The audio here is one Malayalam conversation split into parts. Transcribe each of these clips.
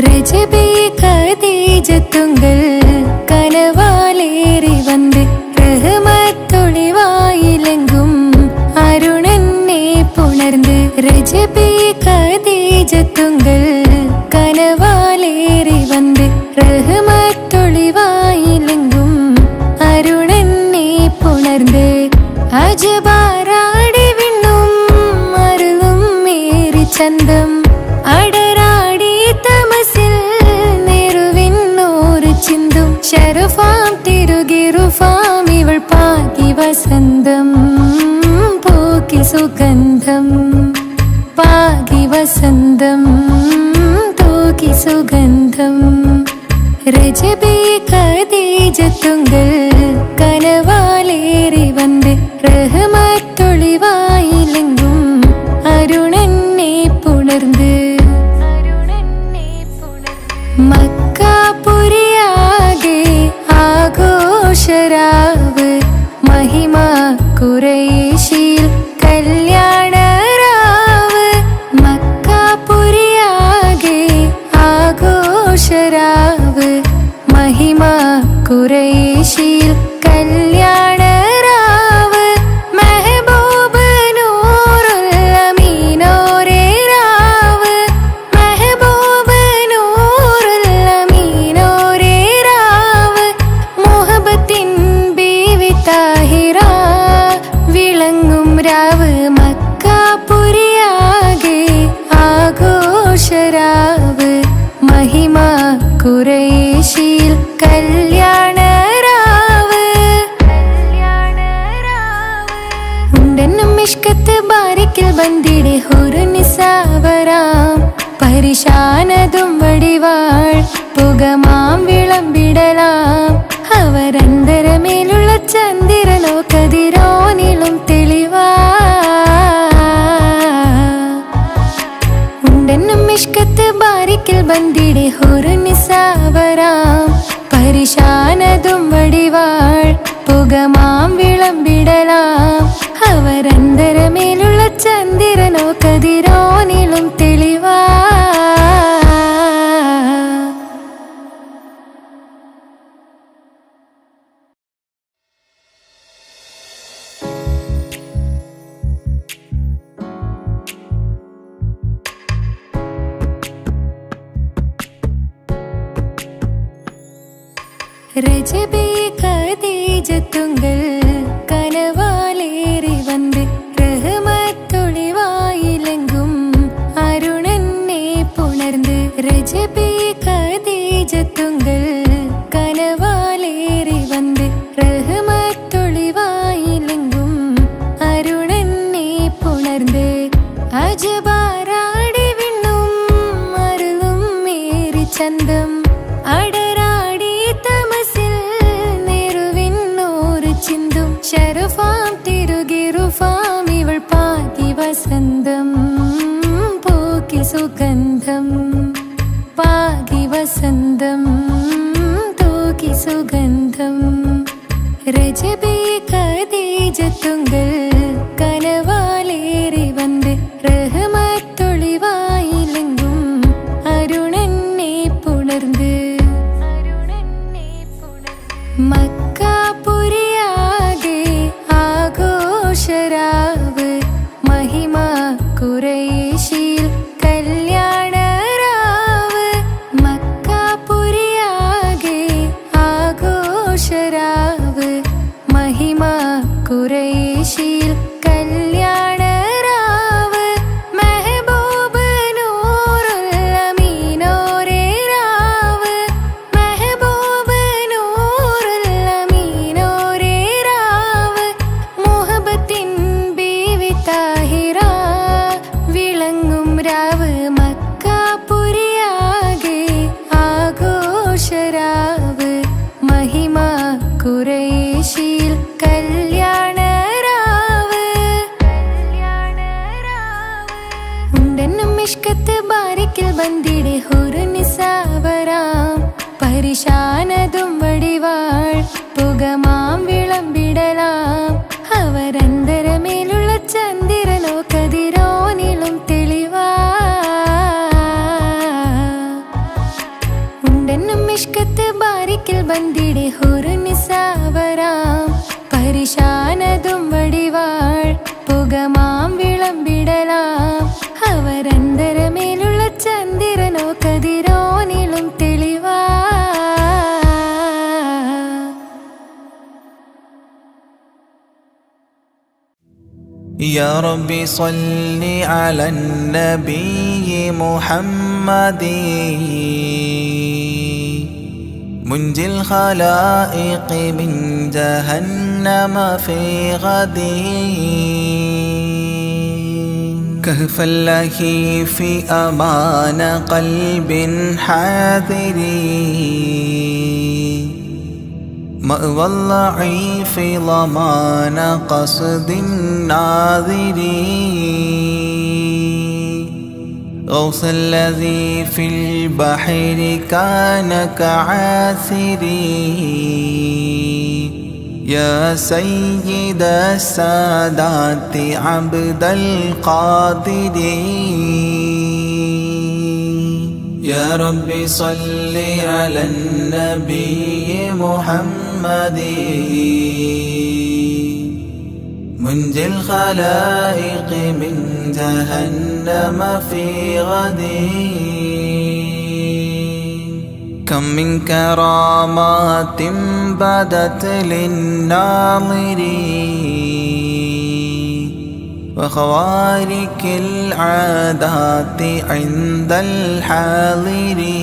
രജബേ ഖദീജത്തുങ്കൾ കനവാലേറി വന്ന് റഹ്മത്തൊളിവായിലെങ്കും അരുണനെ പുണർന്ന്. രജബേ ഖദീജത്തുങ്കൾ കനവാലേറി വന്ന് റഹ്മത്തൊളിവായിലെങ്കും അരുണനെ പുണർന്ന്. അജബാറാടി വിണ്ണും അരുളും മേറി ചന്തം അടരാടി തമസിൽ നെറുവിന്നോറ് ചിന്തും. ശരഫാം തിരുകിറുഫാം ഇവൾ പാകി വസന്തം പോക്കി സുഗന്ധം. പാകി വസന്തം തൂക്കി സുഗന്ധം. രജബേ ഖദീജത്തുങ്കൾ കനവാലേറി വന്ന് റഹ്മത്തൊളിവായിലെങ്കും അരുണനെ പുണർന്ന്. മക്കാപുരിയാകെ ആഘോഷരാവ് മഹിമ ഖുറൈശിയിൽ കല്യാണരാവ്. മക്കാപുരിയാകെ ആഘോഷരാവ് മഹിമ ഖുറൈശിയിൽ കല്യാണരാവ്. മെഹബൂബ് നൂറുൽ അമീനോരേ രാവ്. മെഹബൂബ് നൂറുൽ അമീനോരേ രാവ്. മുഹബത്തിൻ ബീവി താഹിറ വിളങ്ങും രാവ്. മക്കാപുരിയാകെ ആഘോഷരാവ് മഹിമ ഖുറൈശിയിൽ കല്യാണരാവ്. ഉണ്ടെന്നും മിഷ്കത്ത് ബാരിക്കിൽ ബന്ദിടെ ഹുറുനിസാവരാം. പരിശാനതും വടിവാൾ പുകമാം വിളമ്പിടലാം. അവരന്തരമേലുള്ള ചന്ദ്രനോ കതിരോനിലും തെളിവാ. ഉണ്ടെന്നും മിഷ്കത്ത് ബാരിക്കിൽ ബന്ദിടെ ഹുറുനിസാവരാം. പരിശാനതും വടിവാൾ പുകമാം വിളമ്പിടലാം. അവരന്തരമേലുള്ള ചന്ദ്രനോ കതിരോനിലും തെളിവാ. രജബേ ഖദീജത്തുങ്കൾ കനവാലേറി വന്ന് റഹ്മത്തൊളിവായിലെങ്കും അരുണനെ പുണർന്ന്. രജബേ ഖദീജത്തുങ്കൾ കനവാലേറി വന്ന് റഹ്മത്തൊളിവായിലെങ്കും അരുണനെ പുണർന്ന്. അജബാറാടി വിണ്ണും അരുളും മേറി ചന്തം അടരാടി തമസിൽ നെറുവിന്നോറ് ചിന്തും. ശരഫാം തിരുകിറുഫാം ഇവൾ പാകി വസന്തം പോക്കി സുഗന്ധം. പാകി വസന്തം തൂക്കി സുഗന്ധം. രജബേ ഖദീജത്തുങ്കൾ കനവാലേറി വന്ന് റഹ്മത്തൊളിവായിലെങ്കും അരുണനെ പുണർന്ന്. മക്കാപുരിയാകെ ആഘോഷരാവ് മഹിമ ഖുറൈശിയിൽ കല്യാണരാവ്. മക്കാപുരിയാകെ ആഘോഷരാവ് മഹിമ ഖുറൈശിയിൽ കല്യാണരാവ്. മെഹബൂബ് നൂറുൽ അമീനോരേ രാവ്. മെഹബൂബ് നൂറുൽ അമീനോരേ രാവ്. മുഹബത്തിൻ ബീവി താഹിറ വിളങ്ങും രാവ്. മക്കാപുരിയാകെ ആഘോഷരാവ് മഹിമ ഖുറൈശിയിൽ കല്യാണരാവ്. ഉണ്ടെന്നും മിഷ്കത്ത് ബാരിക്കിൽ ബന്ദിടെ ഹുറുനിസാവരാം. പരിശാനതും വടിവാൾ പുകമാം വിളമ്പിടലാം. അവരന്തരമേലുള്ള ചന്ദ്രനോ കതിരോനിലും തെളിവാ. മിഷ്കത്ത് ബാരിക്കിൽ ബന്ദിടെ ഹുറു നിസാവരാം പരിശാനതും വടിവാൾ പുകമാം വിളമ്പിടലാം അവരന്തരമേലുള്ള ചന്ദ്രനോ കതിരോനിലും തെളിവാ يا ربي صل على النبي محمد منجي الخلائق من جهنم في غد كهف اللهيف أمان قلب حاذر مأوى الضعيف ضمان قصد الناظر غوث الذي في البحر كان كعاثري يا سيد السادات عبد القادر يا ربي صل على النبي محمد منجي الخلائق من جهنم في غد كم من كرامات بدت للناظرين وخوارق العادات عند الحاضرين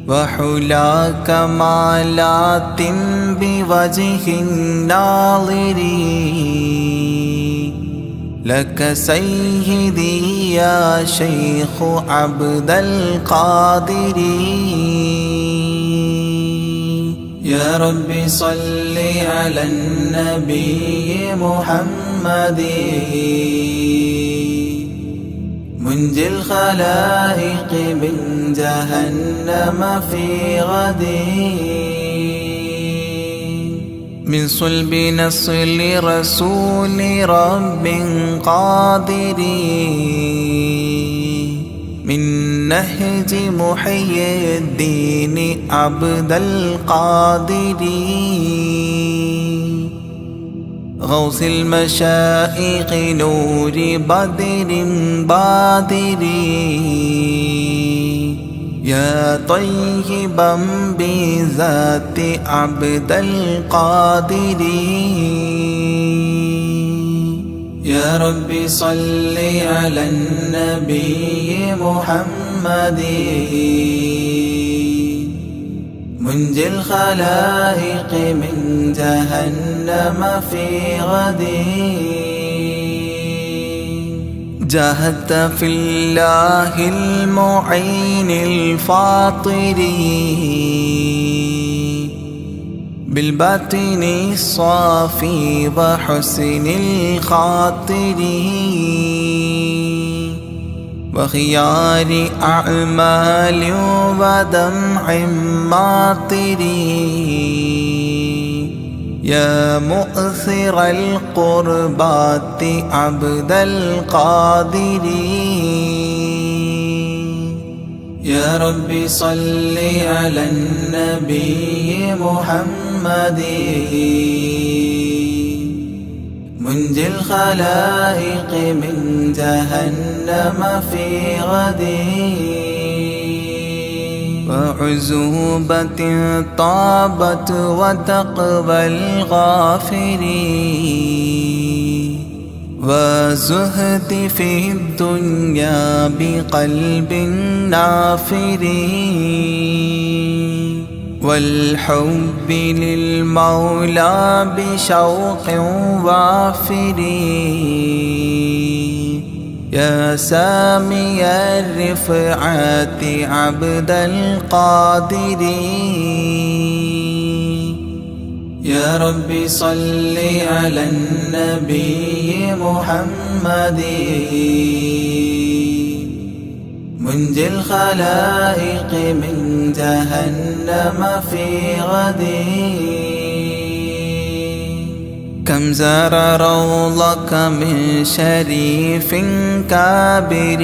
وحلا كمالات بوجه الناظرين لك سيدي يا شيخ عبد القادر يا ربي صل على النبي محمد منجي الخلائق من جهنم في غد من صلب نصل رسول رب قادر من نهج محي الدين عبد القادر غوث المشائخ نور بدر بادر يا طيبا بذات عبد القادر يا ربي صل على النبي محمد منجي الخلائق من جهنم في غد جاهدت في الله المعين الفاطر بالباطن الصافي وحسن الخاطر وخيار أعمال ودمع ماطر يا مؤثر القربات عبد القادر يا ربي صل على النبي محمد منجي الخلائق من جهنم في غد وعزوبة طابت وتقوى الغافرين وزهد في الدنيا بقلب نافر والحب للمولى بشوق وافر يا سامي الرفعات عبد القادر يا ربي صل على النبي محمد منجي الخلائق من جهنم في غد كم زار روضك من شريف كابر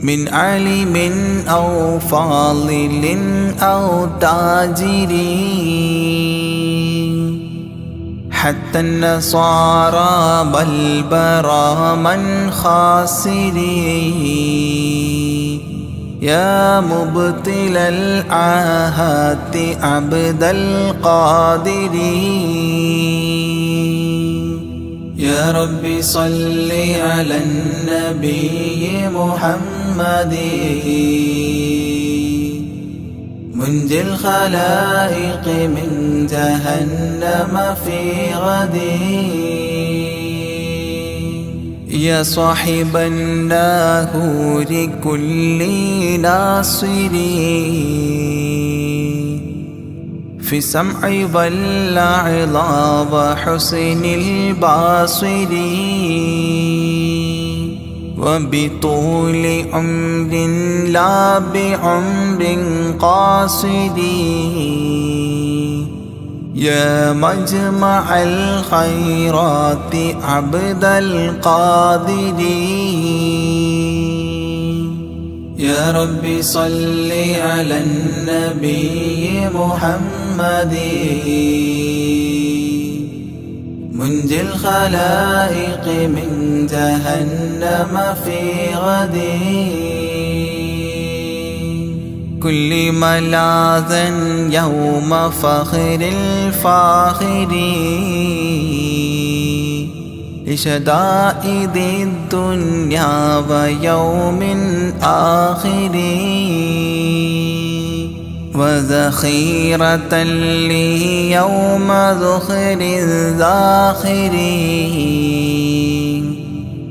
من عالم أو فاضل أو تاجر حتى النصارى بل براما خاسرين يا مبطل العاهات عبد القادر يا رب صل على النبي محمد منجي الخلائق من جهنم في غد يا صاحب الناهور كل ناصر في السمع والعظى وحسن البصر وبطول عمر لا بعمر قاصر يا مجمع الخيرات عبد القادر يا رب صل على النبي محمد منجي الخلائق من جهنم في غد كل ملاذا يوم فخر الفاخر لشدائد الدنيا ويوم آخر وذخيرة لي يوم ذخر الذاخر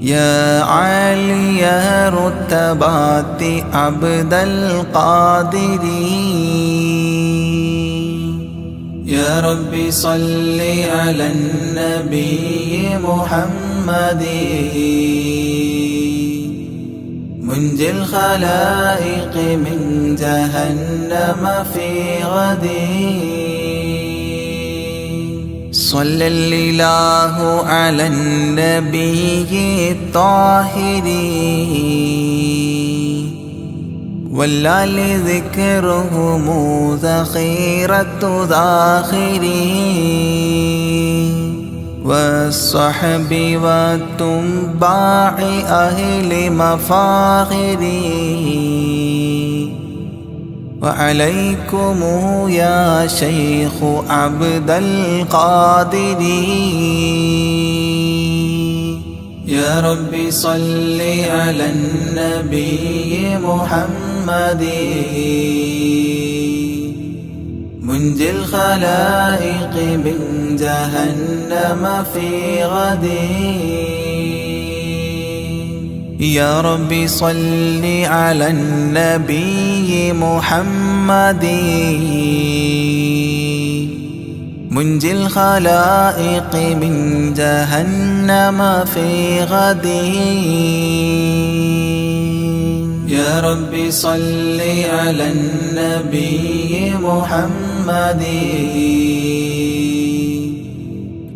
يا عالي رتبات عبد القادر يا رب صل على النبي محمد منجي الخلائق من جهنم في غد صلى الإله على النبي الطاهر والآل ذكرهم ذخيرة ذاخرين والصحب والتباع أهل مفاخري وعليكم يا شيخ عبد القادر يا رب صل على النبي محمد منجي الخلائق من جهنم في غد يا رب صل على النبي محمد منجي الخلائق من جهنم في غد يا رب صل على النبي محمد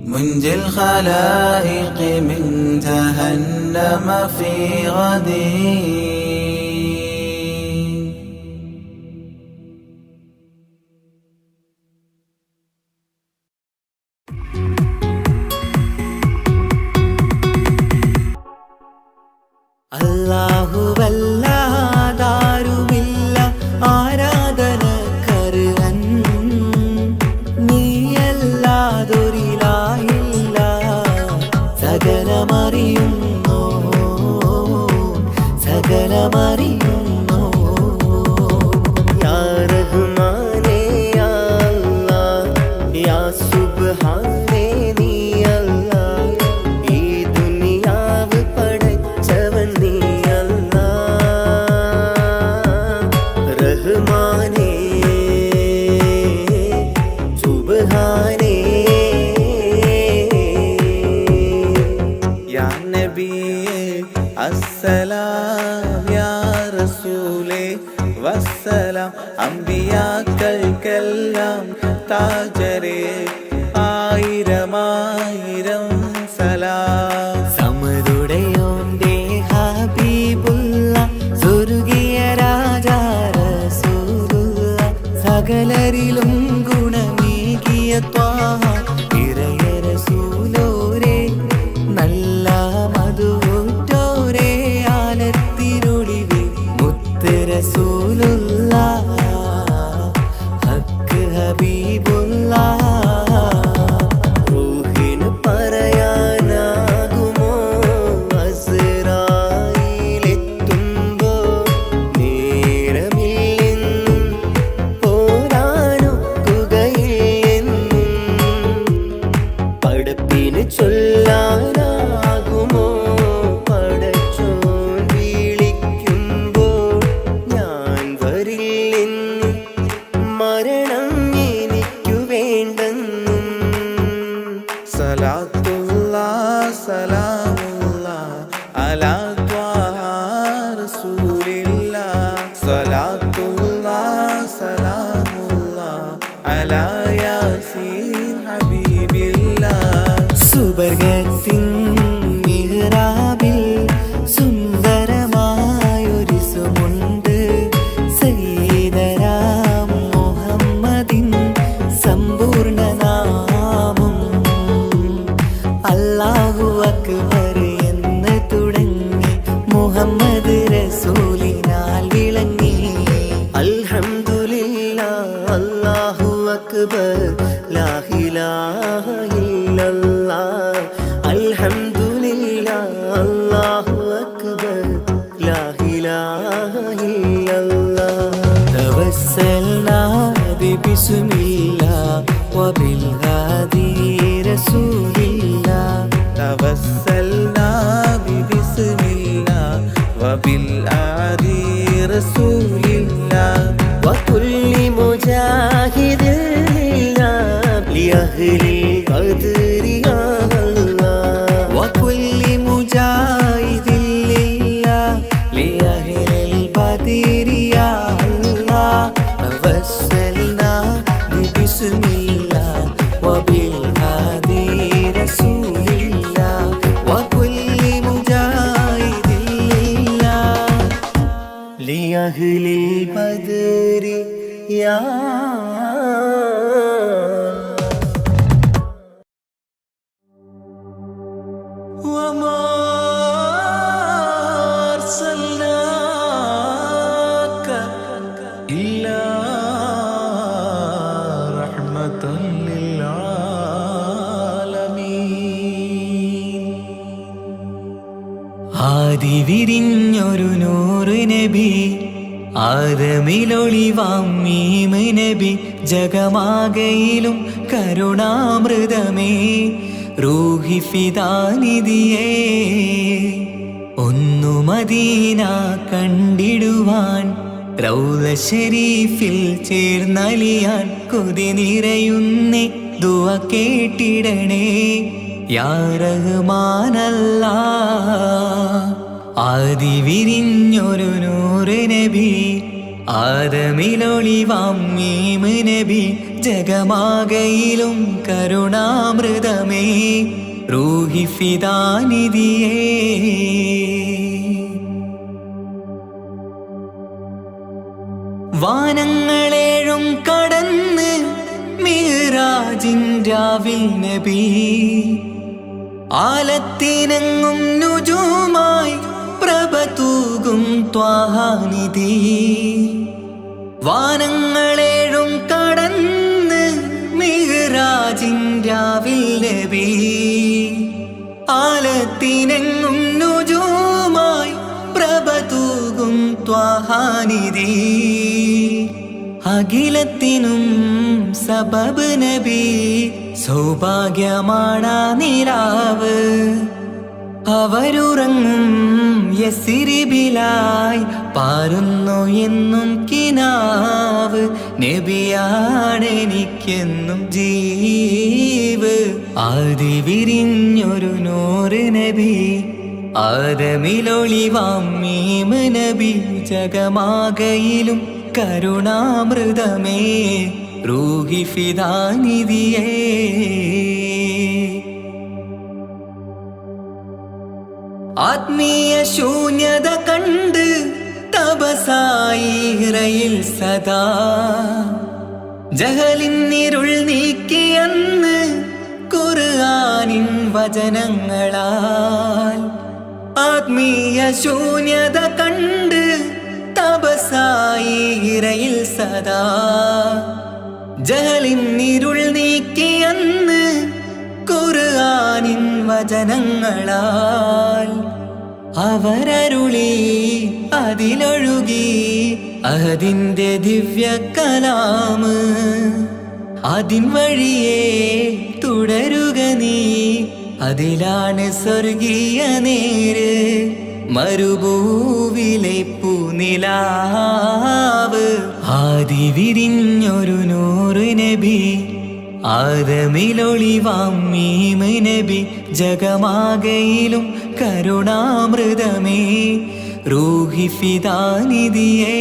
منجي الخلائق من جهنم في غد അല്ലാഹുവല്ലാതാരുമില്ല ആരാധനക്കർഹൻ നീയല്ലാതൊരിലാഹില്ല സകലമറിയുന്നു സകലമറിയുന്നു യാ റഹ്മാനേ യാ അല്ലാഹ് യാ സുബ്ഹാനേ നീ അല്ലാഹ് ഈ ദുനിയാവ് പടച്ചവൻ നീ റഹ്മാനേ സുബ്ഹാനേ യാ നബിയേ അസ്സലാം യാ റസൂലേ വസ്സലാം അംബിയാക്കൾക്കെല്ലാം താജരേ ആയിരമായിരം സലാം സമരുടയോന്റെ ഹബീബുള്ള സുർ സകലരിലും ഗുണമേകിയ ത്വാഹ ഇറയ റസൂലോരേ നല്ല മധുറ്റോരേ ആലത്തിനൊളിവേ മുത്ത് റസൂലുള്ളാഹ് ഹക്ക് ഹബീബുള്ളാഹ് റൂഹിന് പറയാനാകുമോ അസ്റായിലെത്തുമ്പോ നേരമില്ലെന്നും പോരാനൊക്കുകയില്ലെന്നും പടപ്പിന് ചൊല്ലാനാകുമോ പടച്ചോൻ വിളിക്കുമ്പോൾ ഞാൻ വരില്ലെന്ന് മരണം എനിക്കു വേണ്ടെന്നും സലാത്തുല്ലാഹ് സലാമുല്ലാഹ് അലാ ത്വാഹ റസൂലില്ലാഹ് സലാത്തുല്ലാഹ് സലാമുല്ലാഹ് അലാ യാസീൻ ഹബീബില്ലാഹ് സുബർഗത്തിൻ മിഹ്റാബിൽ സുന്ദരമായൊരു സുമുണ്ട് സയ്യിദനാ മുഹമ്മദിൻ സമ്പൂർണ്ണ നാമം അല്ലാഹു അക്ബർ എന്ന് തുടങ്ങി മുഹമ്മദ് റസൂലിനാൽ വിളങ്ങി അൽഹംദുലില്ലാഹ് അല്ലാഹു അക്ബർ ലാ ഇലാഹ ഇല്ലല്ലാഹ് അൽഹംദുലില്ലാഹ് അല്ലാഹു അക്ബർ ലാ ഇലാഹ ഇല്ലല്ലാഹ് തവസ്സൽനാ ബിസ്മില്ലാഹ് വബിൽഹാദി റസൂലില്ലാഹ് തവസ്സൽനാ ബിസ്മില്ലാഹ് വബിൽഹാദി റസൂലില്ലാഹ് വകുല്ലി മുജാഹിദിൻ ലിഅഹ്ലി ഖദ്രി യാ അല്ലാഹ് വകുല്ലി മുജാഹിദിൻ ലിഅഹ്ലിൽ ബദ്രി യാ അല്ലാഹ് തവസ്സൽനാ ബിസ്മില്ലാഹ് വബിൽഹാദി റസൂലില്ലാഹ് വകുല്ലി മുജാഹിദിൻ ലിഅഹ്ലിൽ ബദ്രി യാ وما أرسلناك إلا رحمة للعالمين ആദി വിരിഞ്ഞൊരു നൂറ് നബി ആദമിലൊളിവാം മീമ് നബി ജഗമാകയിലും കരുണാമൃതമേ റൂഹി ഫിദാനിധിയേ ഒന്നു മദീന കണ്ടിടുവാൻ റൗള ശരീഫിൽ ചേർന്നലിയാൻ കൊതി നിറയുന്നേ ദുആ കേട്ടിടണേ യാ റഹ്മാനല്ലാഹ് ആദി വിരിഞ്ഞൊരു നൂറ് നബി ആദമിലൊളിവാം മീമ് നബി ജഗമാകയിലും കരുണാമൃതമേ റൂഹി ഫിദാനിധിയേ വാനങ്ങളേഴും കടന്ന് മിഹ്റാജിൻ രാവിൽ നബി ആലത്തിനെങ്ങും നുജൂമായി പ്രഭ തൂകും ത്വാഹാനിധി വാനങ്ങളേഴും കടന്ന് മിഹ്റാജിൻ രാവിൽ നബി ആലത്തിനെങ്ങും നുജൂമായി പ്രഭ തൂകും ത്വാഹാനിധി അഖിലത്തിനും സബബ് നബി സൗഭാഗ്യമാണാ നിലാവ് അവരുറങ്ങും യസിരിബിലായി പാരുന്നു എന്നും കിനാവ് നബിയാണെനിക്കെന്നും ജീവ് ആദി വിരിഞ്ഞൊരു നൂറ് നബി ആദമിലൊളിവാം മീമ് നബി ജഗമാകയിലും കരുണാമൃതമേ റൂഹി ഫിദാനിധിയേ ആത്മീയ ശൂന്യത കണ്ട് തപസായി ഇറയിൽ സദാ ജഹലിന്നിരുൾ നീക്കിയെന്ന് ഖുർആനിൻ വചനങ്ങളാൽ ആത്മീയ ശൂന്യത കണ്ട് തപസായി ഇരയിൽ സദാ ജഹലിന്നിരുൾ നീക്കിയെന്ന് ഖുർആനിൻ വചനങ്ങളാൽ അവരരുളി അതിലൊഴുകി അതിന്റെ ദിവ്യ കലാമ് അതിൻ വഴിയേ തുടരുക നീ അതിലാണ് സ്വർഗീയ നേര് മരുഭൂവിലെ പൂനിലാവ് ആദി വിരിഞ്ഞൊരു നൂറ് നബി ആദമിലൊളിവാം മീമ് നബി ജഗമാകയിലും കരുണാമൃതമേ റൂഹി ഫിദാനിധിയേ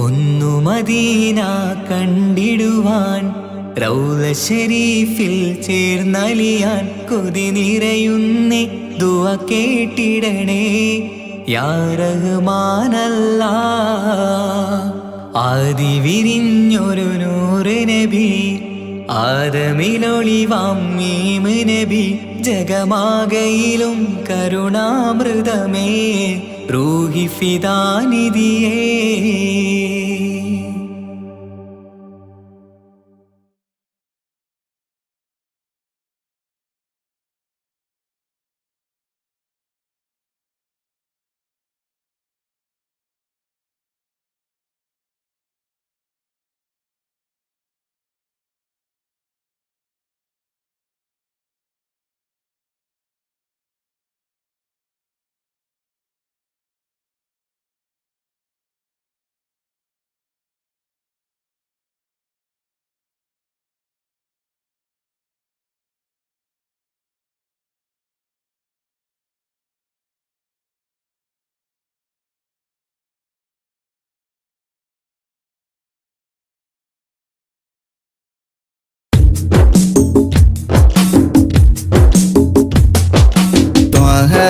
ഒന്നു മദീന കണ്ടിടുവാൻ റൗള ശരീഫിൽ ചേർന്നലിയാൻ കൊതി നിറയുന്നേ ദുആ കേട്ടിടണേ യാ റഹ്മാനല്ലാ ആദി വിരിഞ്ഞൊരു നൂറ് നബി ആദമിലൊളിവാം മീമ് നബി ജഗമാകയിലും കരുണാമൃതമേ റൂഹി ഫിദാനിധിയേ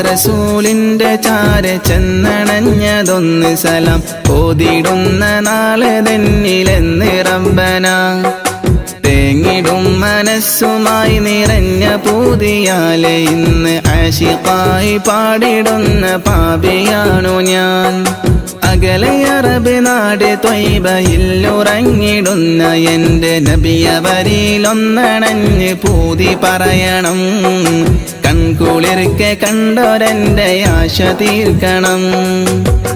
റസൂലിന്റെ ചാര ചെന്നണഞ്ഞതൊന്ന് സലാം ഓതിടുന്ന നാളെ തന്നിലെന്ന് റബ്ബന തേങ്ങിടും മനസ്സുമായി നിറഞ്ഞ പൂതിയാലെ ഇന്ന് ആശിഖായി പാടിടുന്ന പാപിയാണു ഞാൻ അകലെ അറബ് നാട് ത്വയ്ബയിലുറങ്ങിടുന്ന എന്റെ നബിയവരിലൊന്നണഞ്ഞ് പൂതി പറയണം കൺകുളിർക്കെ കണ്ടൊരെന്റെ ആശ തീർക്കണം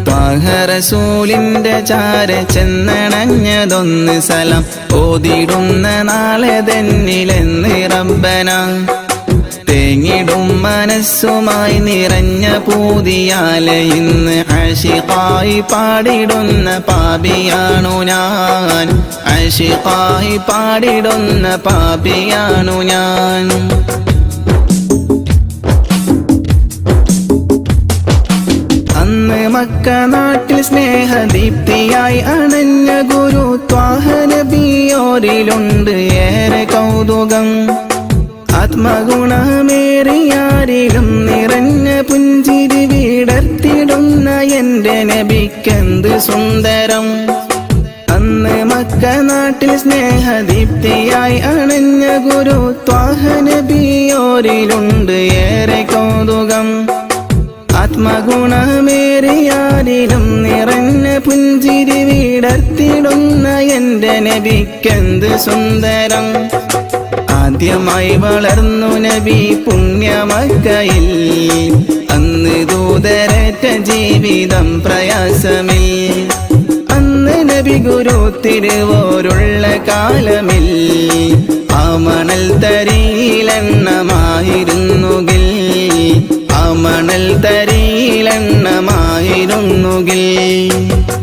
ത്വാഹ റസൂലിന്റെ ചാര ചെന്നണഞ്ഞതൊന്ന് സലാം ഓതിടുന്ന നാളെ തന്നിലെന്ന് റബ്ബന തേങ്ങിടും മനസ്സുമായി നിറഞ്ഞ പൂതിയാലെ ഇന്ന് ആശിഖായി പാടിടുന്ന പാപിയാണു ഞാൻ ആശിഖായി പാടിടുന്ന പാപിയാണു ഞാൻ അന്ന് മക്ക നാട്ടിൽ സ്നേഹദീപ്തിയായി അണഞ്ഞ ഗുരു ത്വാഹ നബിയോരിലുണ്ട് ഏറെ കൗതുകം ആത്മഗുണമേറിയാരിലും നിറഞ്ഞ പുഞ്ചിരി വിടർത്തിടുന്ന എന്റെ നബിക്കെന്ത് സുന്ദരം അന്ന് മക്ക നാട്ടിൽ സ്നേഹദീപ്തിയായി അണഞ്ഞ ഗുരു ത്വാഹ നബിയോരിലുണ്ട് ഏറെ കൗതുകം ആത്മഗുണമേറിയാരിലും നിറഞ്ഞ പുഞ്ചിരി വിടർത്തിടുന്ന എന്റെ നബിക്കെന്ത് സുന്ദരം ആദ്യമായി വളർന്നു നബി പുണ്യമക്കയിൽ അന്ന് ദൂതരറ്റ ജീവിതം പ്രയാസമിൽ അന്ന് നബി ഗുരു തിരുവോരുള്ള കാലമിൽ ആ മണൽ തരിയിലെണ്ണമായിരുന്നുകിൽ ആ മണൽ തരിയിലെണ്ണമായിരുന്നുകിൽ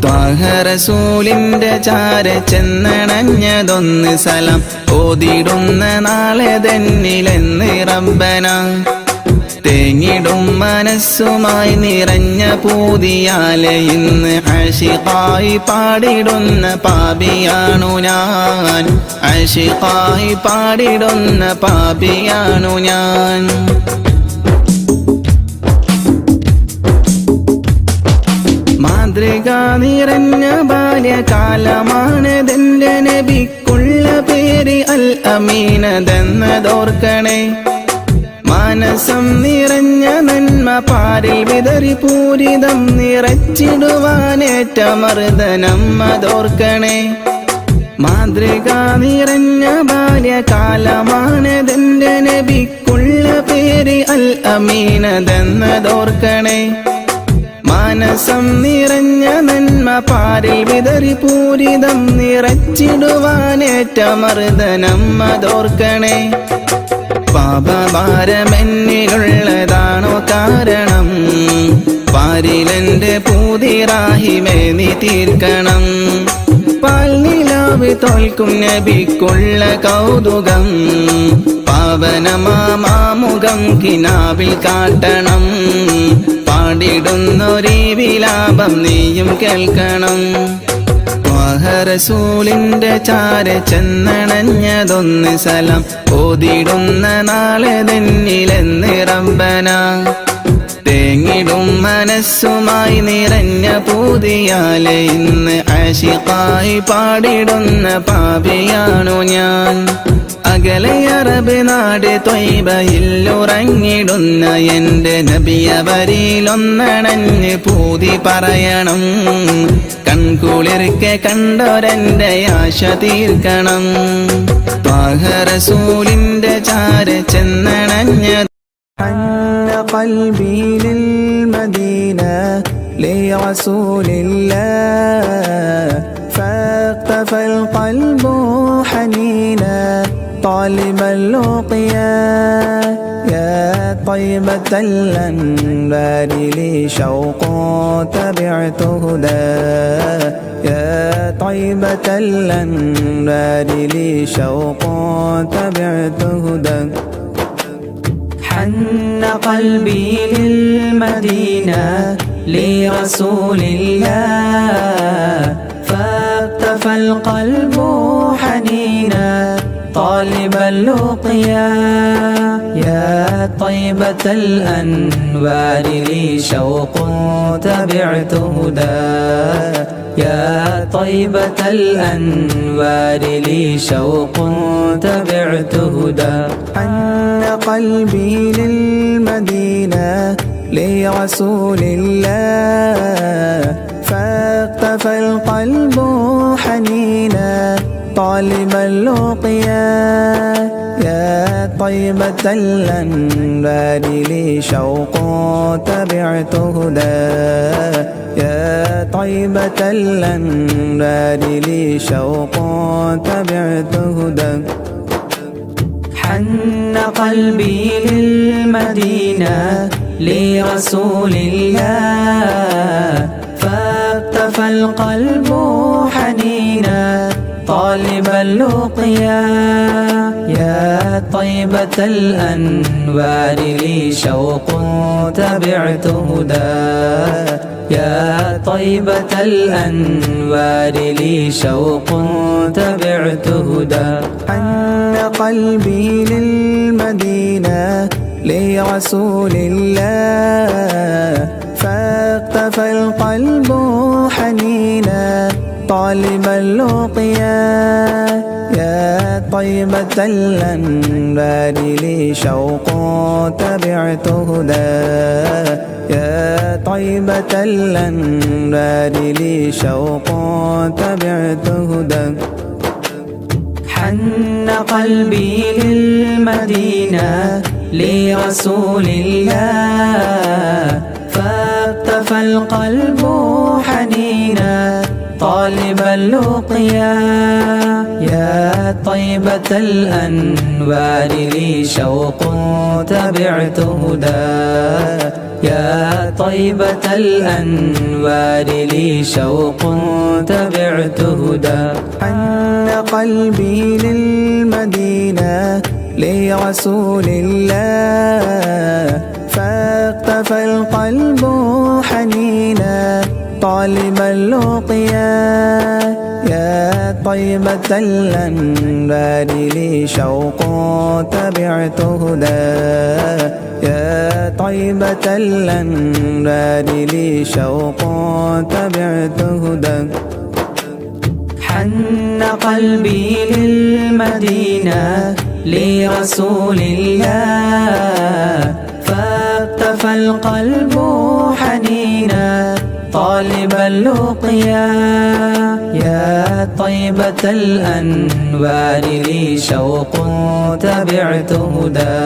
ത്വാഹ റസൂലിന്റെ ചാര ചെന്നണഞ്ഞതൊന്ന് സലാം ഓതിടുന്ന നാളെ തന്നിലെന്ന് റബ്ബന തേങ്ങിടും മനസ്സുമായി നിറഞ്ഞ പൂതിയാലെ ഇന്ന് ആശിഖായി പാടിടുന്ന പാപിയാണു ഞാൻ ആശിഖായി പാടിടുന്ന പാപിയാണു ഞാൻ മാതൃക നിറഞ്ഞ ബാല്യകാലമാണതെന്റെ നബിക്കുള്ള പേര് അൽ അമീനതെന്നതോർക്കണേ. മാനസം നിറഞ്ഞ നന്മ പാരിൽ വിതറി പൂരിതം നിറച്ചിടുവാനേറ്റ മർദ്ദനം അതോർക്കണേ. മാതൃക നിറഞ്ഞ ബാല്യകാലമാണതെന്റെ നബിക്കുള്ള പേര് അൽ അമീനതെന്നതോർക്കണേ. മാനസം നിറഞ്ഞ നന്മ പാരിൽ വിതറി പൂരിതം നിറച്ചിടുവാനേറ്റ മർദ്ദനം അതോർക്കണേ. പാപഭാരമെന്നിലുള്ളതാണോ കാരണം? പാരിലെന്റെ പൂതിറാഹിമേ നീ തീർക്കണം. പാൽനിലാവ് തോൽക്കും നബിക്കുള്ള കൗതുകം പാവനമാമുഖം കിനാവിൽ കാട്ടണം. പാടിടുന്നൊരീ വിലാപം നീയും കേൾക്കണം. റസൂലിന്റെ ചാര ചെന്നണഞ്ഞതൊന്ന് സലം ഓതിടുന്ന നാളെ തന്നിലെന്ന് റബ്ബന. തേങ്ങിടും മനസ്സുമായി നിറഞ്ഞ പൂതിയാലെ ഇന്ന് ആശിഖായി പാടിടുന്ന പാപിയാണു ഞാൻ. അകലെ അറബ് നാട് ത്വയ്ബയിലുറങ്ങിടുന്ന എന്റെ നബിയവരിലൊന്നണഞ്ഞ് പൂതി പറയണം. കൺകുളിർക്കെ കണ്ടൊരെന്റെ ആശ തീർക്കണം. ത്വാഹ റസൂലിന്റെ ചാര ചെന്നണഞ്ഞ قلبي للمدينة لرسول الله فاقتفى القلب حنينا طالبا لقيا يا طيبة الأنبار لي شوق تبعت هدى يا طيبة الأنبار لي شوق تبعت هدى حن قلبي للمدينة لرسول الله فاقتفى القلب حنينا طالبا لقيا يا طيبة الأنوار لي شوق تبعت هدى يا طيبة الأنوار لي شوق تبعت هدى حن قلبي للمدينة لرسول الله فاقتفى القلب حنينا طالبا لقيا يا طيبة الأنبار لي شوق تبعت هدى يا طيبة الأنبار لي شوق تبعت هدى حن قلبي للمدينة لرسول الله فاقتفى القلب حنينا طالبا لقيا يا طيبة الأنوار لي شوق تبعت هدى يا طيبة الأنوار لي شوق تبعت هدى حن قلبي للمدينة لرسول الله فاقتفى القلب حنينا طالبا لقيا يا طيبة الأنبار لي شوق تبعت هدى يا طيبة الأنبار لي شوق تبعت هدى حن قلبي للمدينة لرسول الله فاقتفى القلب حنينا طالبا لقيا يا طيبة الأنوار لي شوق تبعت هدى يا طيبة الأنوار لي شوق تبعت هدى حن قلبي للمدينة لرسول الله فاقتفى القلب حنينا طالبا لقيا يا طيبة الأنبار لي شوق تبعت هدى يا طيبة الأنبار لي شوق تبعت هدى حن قلبي للمدينة لرسول الله فاقتفى القلب حنينا طالب اللقيا يا طيبة الأنوار لي شوق تبعت هدى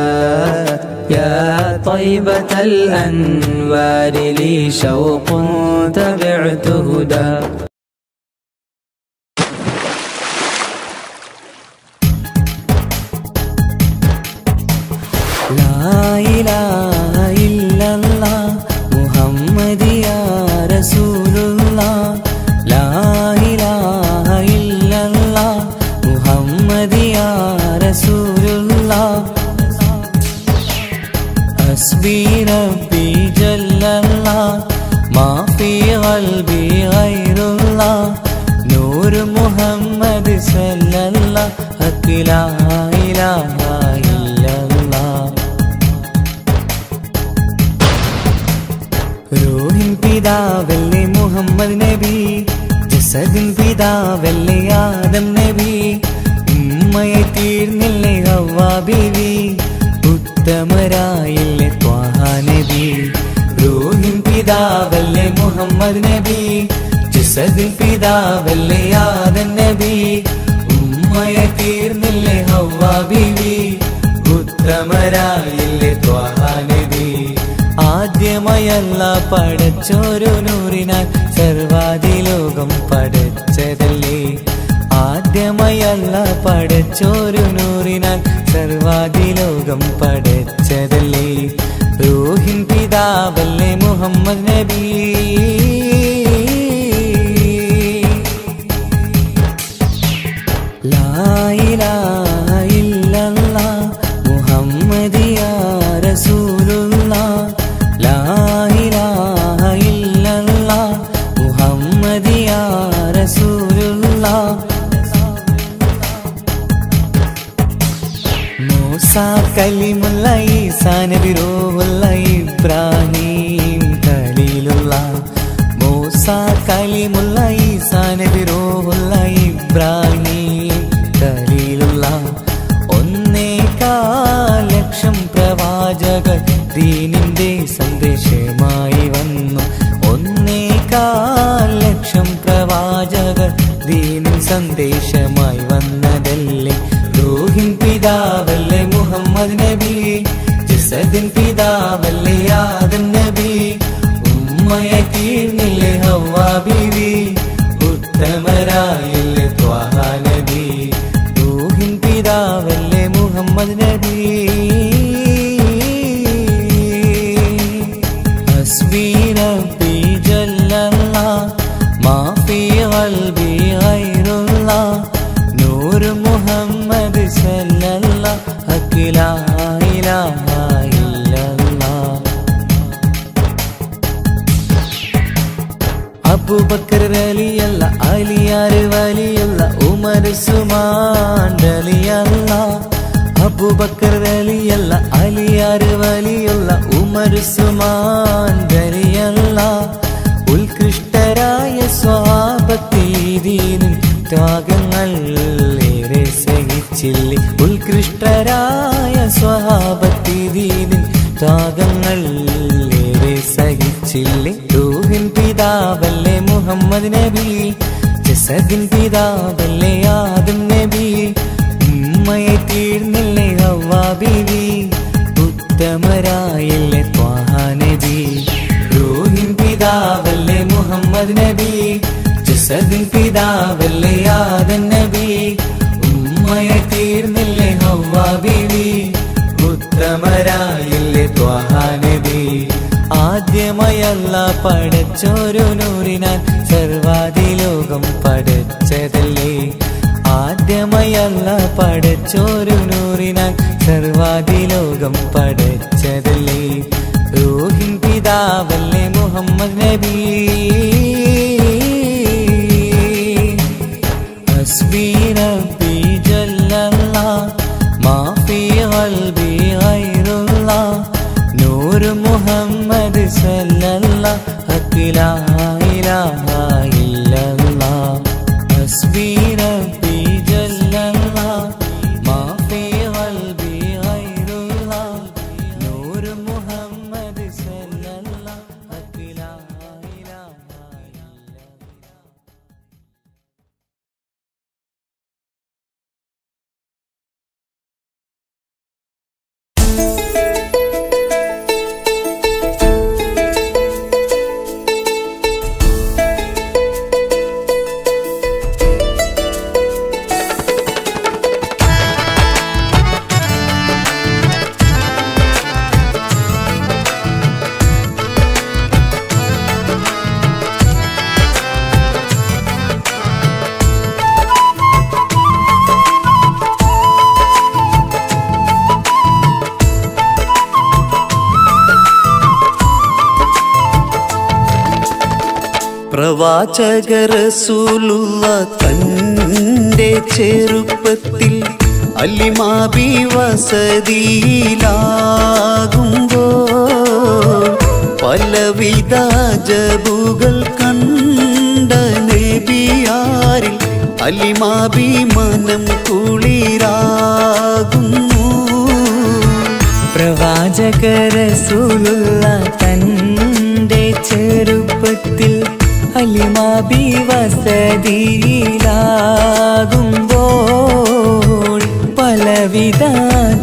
يا طيبة الأنوار لي شوق تبعت هدى لا إله إلا الله محمد يا رسول الله لا إله إلا الله محمد يا رسول الله حسبي ربي جل الله ما في قلبي غير الله نور محمد صلى الله حق لا إله إلا الله റൂഹിൻ പിതാവല്ലേ മുഹമ്മദ് നബി ജസദിൻ പിതാവല്ലേ ആദം നബി ഉമ്മയെ തീർന്നില്ലേ ഹവ്വ ബീവി ഉത്തമരായില്ലേ ത്വാഹ നബി റൂഹിൻ പിതാവല്ലേ മുഹമ്മദ് നബി ജസദിൻ പിതാവല്ലേ ആദം നബി ഉമ്മയെ തീർന്നില്ലേ ഹവ്വ ബീവി ഉത്തമരായില്ലേ ത്വാഹ നബി ആദ്യമയല്ല പടച്ചോരു നൂറിനാൽ സർവാദിലോകം പടച്ചതല്ലേ ആദ്യമയല്ല പടച്ചോരു നൂറിനാൽ സർവാദിലോകം പടച്ചതല്ലേ റൂഹിൻ പിതാവല്ലേ മുഹമ്മദ് നബി ലാ ഇലാഹ ഇല്ലല്ലാഹ് മുഹമ്മദ് യാ റസൂലുള്ളാഹ് ലാ ഇലാഹ ഇല്ലല്ലാഹ് മുഹമ്മദ് യാ റസൂലുള്ളാഹ് മൂസാ കലിമുള്ള ഈസാ നബി റൂഹുള്ള ഇബ്രാഹിം ഖലീലുള്ളാഹ് മൂസാ കലിമുള്ള ഈസാ നബി റൂഹുള്ള ഇബ്രാഹിം ഖലീലുള്ളാഹ് 1.4 ലക്ഷം പ്രവാചകർ ദീനിന്റെ സന്ദേശമായി വന്നു 1.4 ലക്ഷം പ്രവാചകർ ദീനിൻ സന്ദേശമായി വന്നതല്ലേ റൂഹിൻ പിതാവല്ലേ മുഹമ്മദ് നബി ജസദിൻ പിതാവല്ലേ ആദം നബി ഉമ്മയെ തീർന്നില്ലേ ഹവ്വ ബീവി ഉത്തമരായില്ലേ ത്വാഹ നബി റൂഹിൻ പിതാവല്ലേ മുഹമ്മദ് നബി حسبي ربي جل الله ما في قلبي غير الله نور محمد صلى الله حق لا إله إلا الله أبو بكر رلي الله عليار ولي الله عمر عثمان رلي الله أبو بكر رلي الله عليار ولي الله ഉമർ ഉസ്മാൻ റളിയല്ലാഹ് ഉത്കൃഷ്ടരായ സ്വഹാബത്തീദീൻ ത്യാഗങ്ങൾ ഏറെ സഹിച്ചില്ലേ ഉത്കൃഷ്ടരായ സ്വഹാബത്തീദീൻ ത്യാഗങ്ങൾ ഏറെ സഹിച്ചില്ലേ റൂഹിൻ പിതാവല്ലേ മുഹമ്മദ് നബി ജസദിൻ പിതാവല്ലേ ആദം നബി ഉമ്മയെ തീർന്നില്ലേ ഹവ്വ ബീവി ഉത്തമരായില്ലേ ത്വാഹ നബി റൂഹിൻ പിതാവല്ലേ മുഹമ്മദ് നബി ജസദിൻ പിതാവല്ലേ ആദം നബി ഉമ്മയെ തീർന്നില്ലേ ഹവ്വ ബീവി ഉത്തമരായില്ലേ ത്വാഹ നബി ആദ്യമയല്ല പടച്ചോരു നൂറിനാൽ സർവാദിലോകം പടച്ചതല്ലേ ആദ്യമയല്ല പടച്ചോരു നൂറിനാൽ സർവാദിലോകം പടച്ചതല്ലേ റൂഹിൻ പിതാവല്ലേ മുഹമ്മദ് നബി ഹസ്ബി പ്രവാചക റസൂലുള്ള തൻ്റെ ചെറുപ്പത്തിൽ അലിമാബി വസതിയിലാകുമ്പോൾ പലവിധ ജബുകൾ കണ്ട നബിയാരിൽ അലിമാബി മനം കുളിരാകുന്നു. പ്രവാചക റസൂലുള്ള തൻ്റെ ചെറുപ്പത്തിൽ അലിമാബി വസതിയിലാകുമ്പോൾ പലവിധ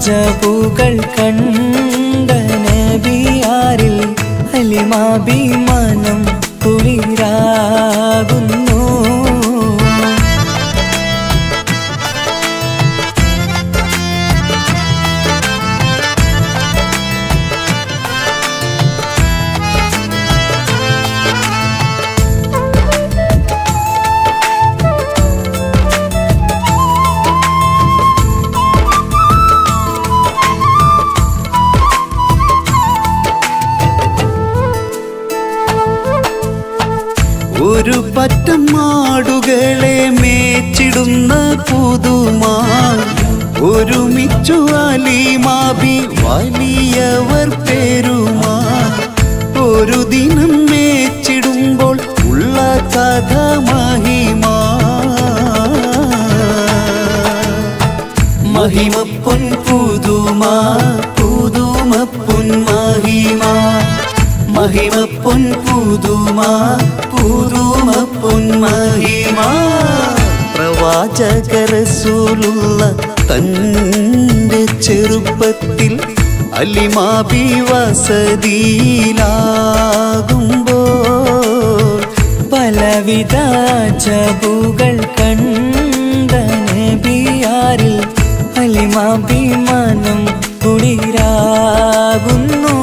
ജബുകൾ കണ്ട നബിയാരിൽ അലിമാബി മനം കുളിരാകുന്നു. ഒരു പറ്റം മാടുകളെ മേച്ചിടുന്ന പുതുമാ ഒരുമിച്ചു അലിമാബി വലിയവർ പേരുമാ ഒരു ദിനം മേച്ചിടുമ്പോൾ ഉള്ള കഥ മഹിമാ മഹിമ പൊൻ പുതുമാ പുതുമ പൊൻ മഹിമാ മഹിമ പൊൻ പുതുമാ പുതുമ പൊൻ മഹിമാ. പ്രവാചക റസൂലുള്ള തൻ്റെ ചെറുപ്പത്തിൽ അലിമാബി വസതിയിലാകുമ്പോൾ പലവിധ ജബുകൾ കണ്ട നബിയാരിൽ അലിമാബി മനം കുളിരാകുന്നു.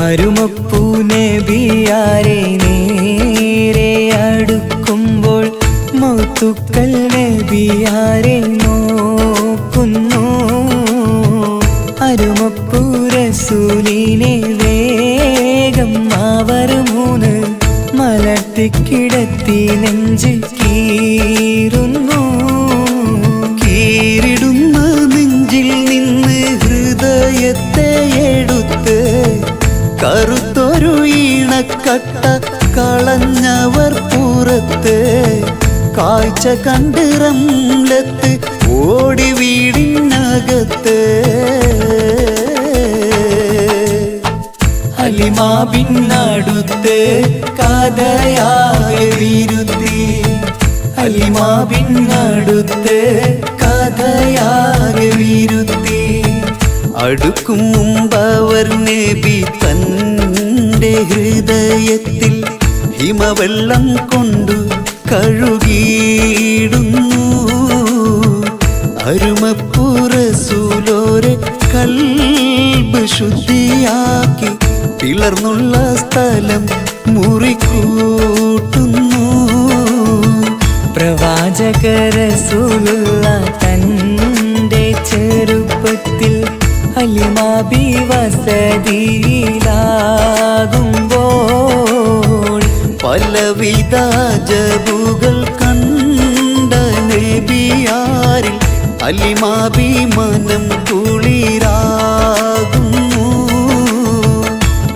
അരുമപ്പൂ നബിയാരെ നേരെ അടുക്കുമ്പോൾ മൗത്തുക്കൾ നബിയാരെ നോക്കുന്നു. അരുമപ്പൂ റസൂലിനെ വേഗം അവർ മൂന്ന് മലർത്തിക്കിടത്തി നെഞ്ച് കീറുന്നു. കീറിടുന്ന നെഞ്ചിൽ നിന്ന് ഹൃദയത്തെ എടുത്ത് കറുത്തൊരു ഈണക്കട്ട കളഞ്ഞവർ പുറത്ത് കാഴ്ച കണ്ട് റംലത്ത് ഓടി വീടിനകത്ത് അലിമാബിനടുത്ത് കഥയാകെ വിരുത്തി അലിമാബിനടുത്ത് കഥയാകെ വിരുത്തി അടുക്കും മുമ്പവർ നബി തൻ്റെ ഹൃദയത്തിൽ ഹിമവെള്ളം കൊണ്ടു കഴുകിയിടുന്നു. അരുമപ്പൂ റസൂലോരെ കൽബ് ശുദ്ധിയാക്കി പിളർന്നുള്ള സ്ഥലം മുറിക്കൂട്ടുന്നു. പ്രവാചക റസൂലുള്ള തൻ്റെ ചെറുപ്പത്തിൽ അലിമാബി വസതിയിലാകുമ്പോൾ പലവിധ ജബുകൾ കണ്ട നബിയാരിൽ അലിമാബി മനം കുളിരാകുന്നു.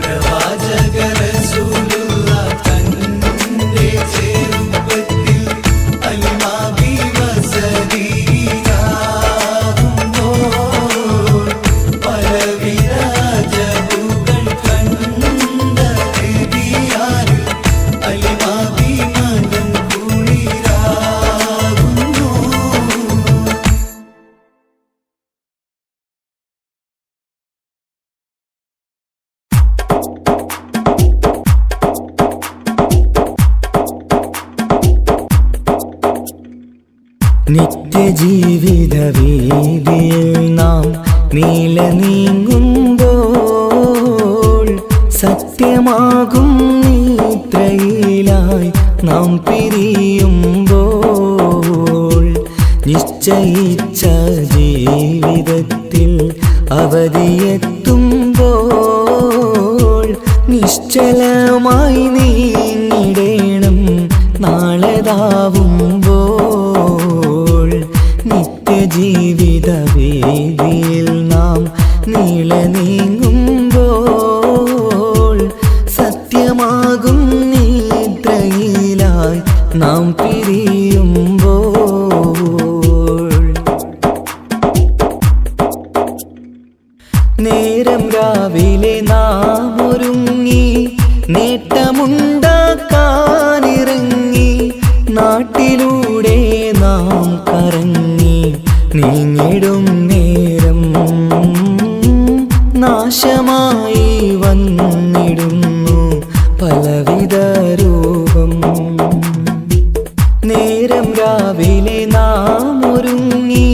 പ്രവാചക റസൂലുള്ള തൻ്റെ ചെറുപ്പത്തിൽ അലിമാബി വസതിയിലാകുമ്പോൾ പലവിധ ജബുകൾ കണ്ട നബിയാരിൽ അലിമാബി മനം കുളിരാകുന്നു. നിത്യജീവിത വീതിയിൽ നാം നീല നീങ്ങുമ്പോൾ സത്യമാകും നിദ്രയിലായി നാം പിരിയുമ്പോൾ നിശ്ചയിച്ച ജീവിതത്തിൽ അവധിയെത്തുമ്പോൾ നിശ്ചലമായി നീങ്ങിടേണം നാളെതാവുമ്പോൾ നിത്യജീവിത വേദിയിൽ നാം നീള നീങ്ങുമ്പോൾ സത്യമാകും നിദ്രയിലായി നാം പിരിയുമ്പോൾ നേരം രാവിലെ നാം ഒരുങ്ങി നേട്ടമുണ്ടാക്കാനിറങ്ങി നാട്ടിലൂടെ നാം കറങ്ങി നീങ്ങിടും നേരം നാശമായി വന്നിടുന്നു പലവിധ രൂപം. നേരം രാവിലെ നാം ഒരുങ്ങി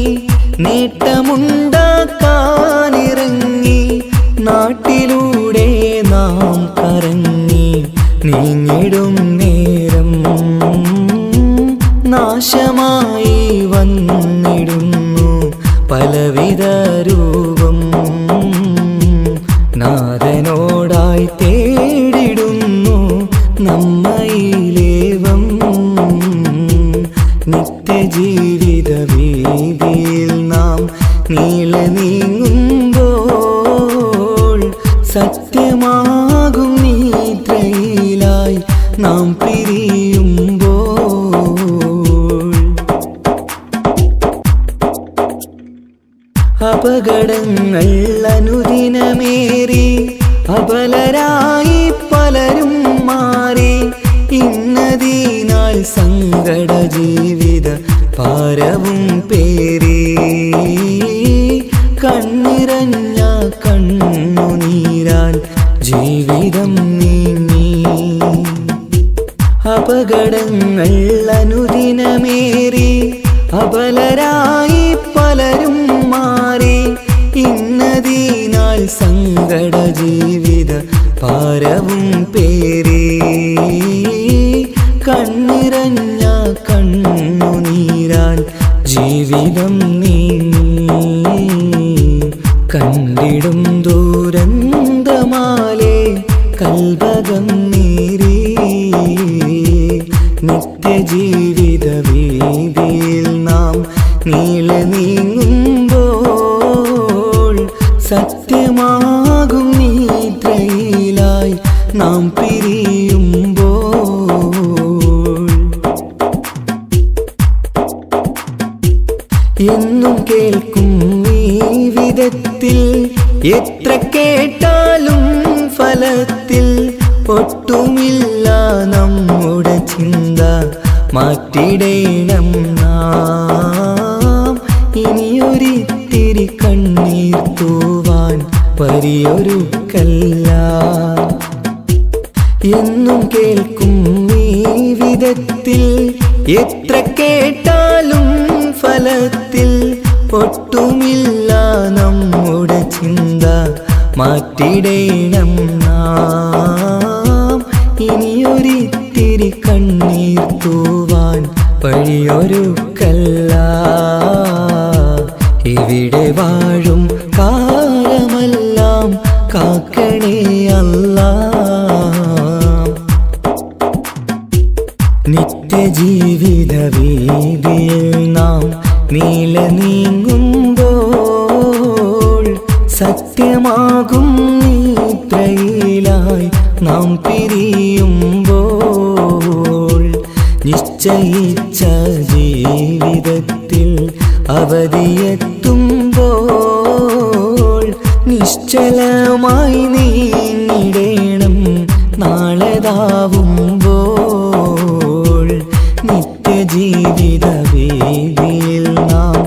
നേട്ടമുണ്ടാക്കാനിറങ്ങി നാട്ടിലൂടെ നാം കറങ്ങി നീങ്ങിടും നേരം നാശമായി വന്നിടുന്നു പലവിധ രൂപം. നാഥനോടായി തേടിടുന്നു നമ്മയിലേവം നിത്യജീവിത വീതിയിൽ നാം നീള നീങ്ങുമ്പോൾ സത്യമാകും നിദ്രയിലായി നാം പിരിയുമ്പോൾ അപകടങ്ങൾ അനുദിനമേറി അബലരായി പലരും മാറി ഇന്നതിനാൽ സങ്കട ജീവിത പാരവും പേറി കണ്ണിറഞ്ഞ കണ്ണുനീരാൽ ജീവിതം നീങ്ങി. അപകടങ്ങൾ അനുദിനമേറി അബലരായി പലരും മാറി ഇന്നതിനാൽ സങ്കട ജീവിത പാരവും പേറി കണ്ണിറഞ്ഞ കണ്ണുനീരാൽ ജീവിതം നീങ്ങി. കണ്ടിടും ദൂരന്തമാലേ കൽവകം നീറി നിത്യജീവിത വീതിയിൽ നാം നീള നീങ്ങുമ്പോൾ സത്യമാകും നിദ്രയിലായി നാം പിരിയുമ്പോൾ എന്നും കേൾക്കും ഈ വിധത്തിൽ എത്ര കേട്ടാലും ഫലത്തിൽ ഒട്ടുമില്ല നമ്മുടെ ചിന്ത മാറ്റിടേണം നാം. ഇനിയൊരിത്തിരി കണ്ണീർ തൂവാൻ പരിയൊരുക്കല്ല. എന്നും കേൾക്കും ഈ വിധത്തിൽ എത്ര കേട്ടാലും ഫലത്തിൽ ഒട്ടുമില്ല നമ്മുടെ ചിന്ത മാറ്റിടേണം നാം. ഇനിയൊരിത്തിരി കണ്ണീർ തൂവാൻ വഴിയൊരുക്കല്ല. ഇവിടെ വാഴും കാലമെല്ലാം കാക്കണേ അല്ലാ. നിത്യജീവിത വീതിയിൽ നാം നീള നീങ്ങുമ്പോൾ സത്യമാകും നിദ്രയിലായി നാം പിരിയുമ്പോൾ നിശ്ചയിച്ച ജീവിതത്തിൽ അവധിയെത്തുമ്പോൾ നിശ്ചലമായി നീങ്ങിടേണം നാളെതാവുമ്പോൾ നിത്യജീവിത വേദിയിൽ നാം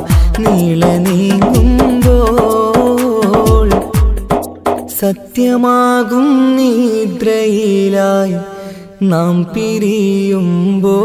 നീള നീങ്ങുമ്പോൾ സത്യമാകും നിദ്രയിലായി നാം പിരിയുമ്പോൾ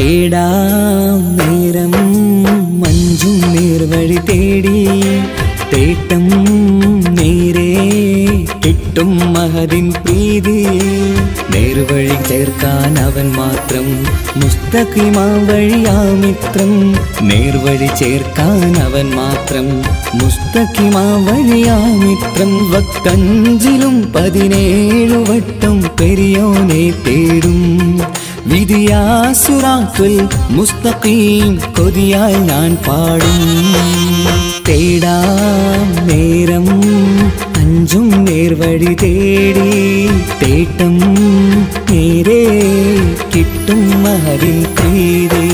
തേടാം നേരം മഞ്ചും നേർവഴി തേടി തേട്ടം നേരെ കിട്ടും മഹദിൻ പ്രീതി നേർവഴി ചേർക്കാൻ അവൻ മാത്രം മുസ്തഖിമാ വഴിയാ മിത്രം നേർവഴി ചേർക്കാൻ അവൻ മാത്രം മുസ്തഖിമാ വഴിയാ മിത്രം വക്കഞ്ചിലും 17 വട്ടം പെരിയോനെ തേടും വിധിയാ സിറാത്തുൽ മുസ്തഖീം കൊതിയാൽ ഞാൻ പാടും തേടാം നേരം അഞ്ചും നേർവഴി തേടി തേട്ടം നേരെ കിട്ടും മഹദിൻ പ്രീതി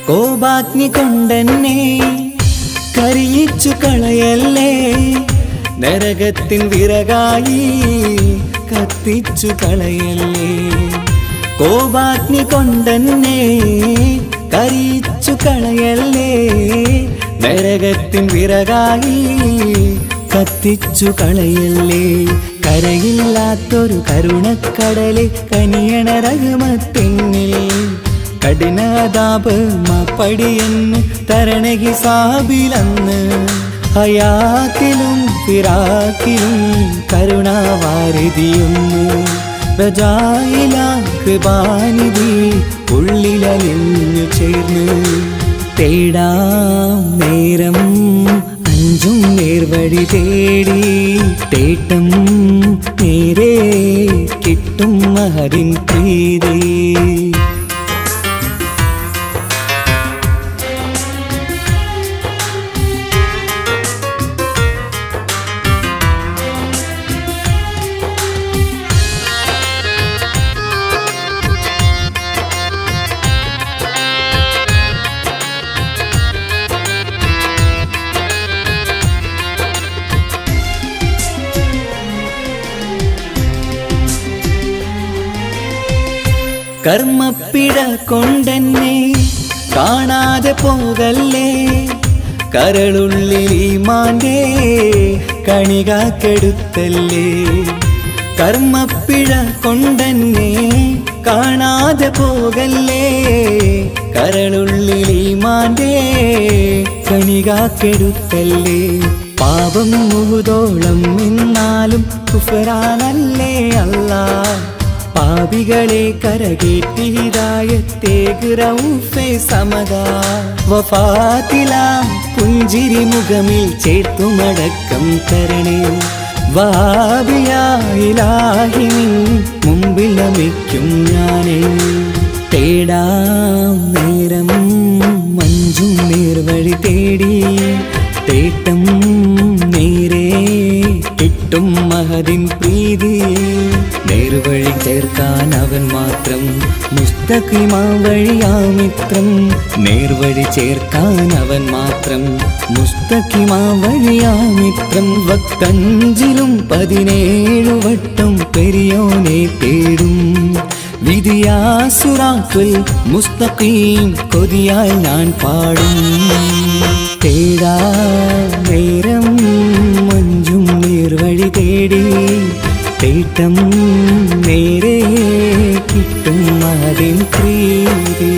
കോപാഗ്നി കൊണ്ടെന്നെ കരിയിച്ചു കളയല്ലേ നരകത്തിൻ വിറകായി കത്തിച്ചു കളയല്ലേ കോപാഗ്നി കൊണ്ടെന്നെ കരിയിച്ചു കളയല്ലേ നരകത്തിൻ വിറകായി കത്തിച്ചു കളയല്ലേ കരയില്ലാത്തൊരു കരുണക്കടലെ കനിയണ റഹ്മത്തിന്നിൽ കഠിനതാപ് മാപ്പടിയെന്ന് തരണ ഹിസാബിലന്ന് ഹയാത്തിലും ഫിറാക്കിലും കരുണാവാരിതിയൊന്ന് ബജായിലാക്ക് ബാനിധി ഉള്ളിലലിഞ്ഞു ചേർന്ന് തേടാം നേരം അഞ്ചും നേർവഴി തേടി തേട്ടം നേരെ കിട്ടും മഹദിൻ പ്രീതി കർമ്മപ്പിഴ കൊണ്ടെന്നെ കാണാതെ പോകല്ലേ കരളുള്ളിൽ ഈമാന്റെ കണികാക്കെടുത്തല്ലേ കർമ്മപ്പിഴ കൊണ്ടെന്നെ കാണാതെ പോകല്ലേ കരളുള്ളിൽ ഈമാന്റെ കണികാക്കെടുത്തല്ലേ പാപം മുഴുതോളം എന്നാലും കുഫറാനല്ലേ അല്ലാ പാപികളെ കരകേറ്റി ഹിദായത്തേക്ക് റഊഫേ സമദാ വഫാത്തിലാം പുഞ്ചിരി മുഖമിൽ ചേർത്തുമടക്കം തരണേ വഹാബിയായിലാഹി നിൻ മുമ്പിൽ നമിക്കും ഞാനേ തേടാം നേരം മഞ്ചും നേർവഴി തേടി തേട്ടം നേരെ കിട്ടും മഹദിൻ പ്രീതി നേർവഴി ചേർക്കാൻ അവൻ മാത്രം മുസ്തഖിമാ വഴിയാ മിത്രം നേർവഴി ചേർക്കാൻ അവൻ മാത്രം മുസ്തഖിമാ വഴിയാ മിത്രം വക്കഞ്ചിലും 17 വട്ടം പെരിയോനെ തേടും വിധിയാ സിറാത്തുൽ മുസ്തഖീം കൊതിയാൽ ഞാൻ പാടും തേടാ നേരം മഞ്ചും നേർവഴി തേടി തേട്ടം നേരെ കിട്ടും മഹദിൻ പ്രീതി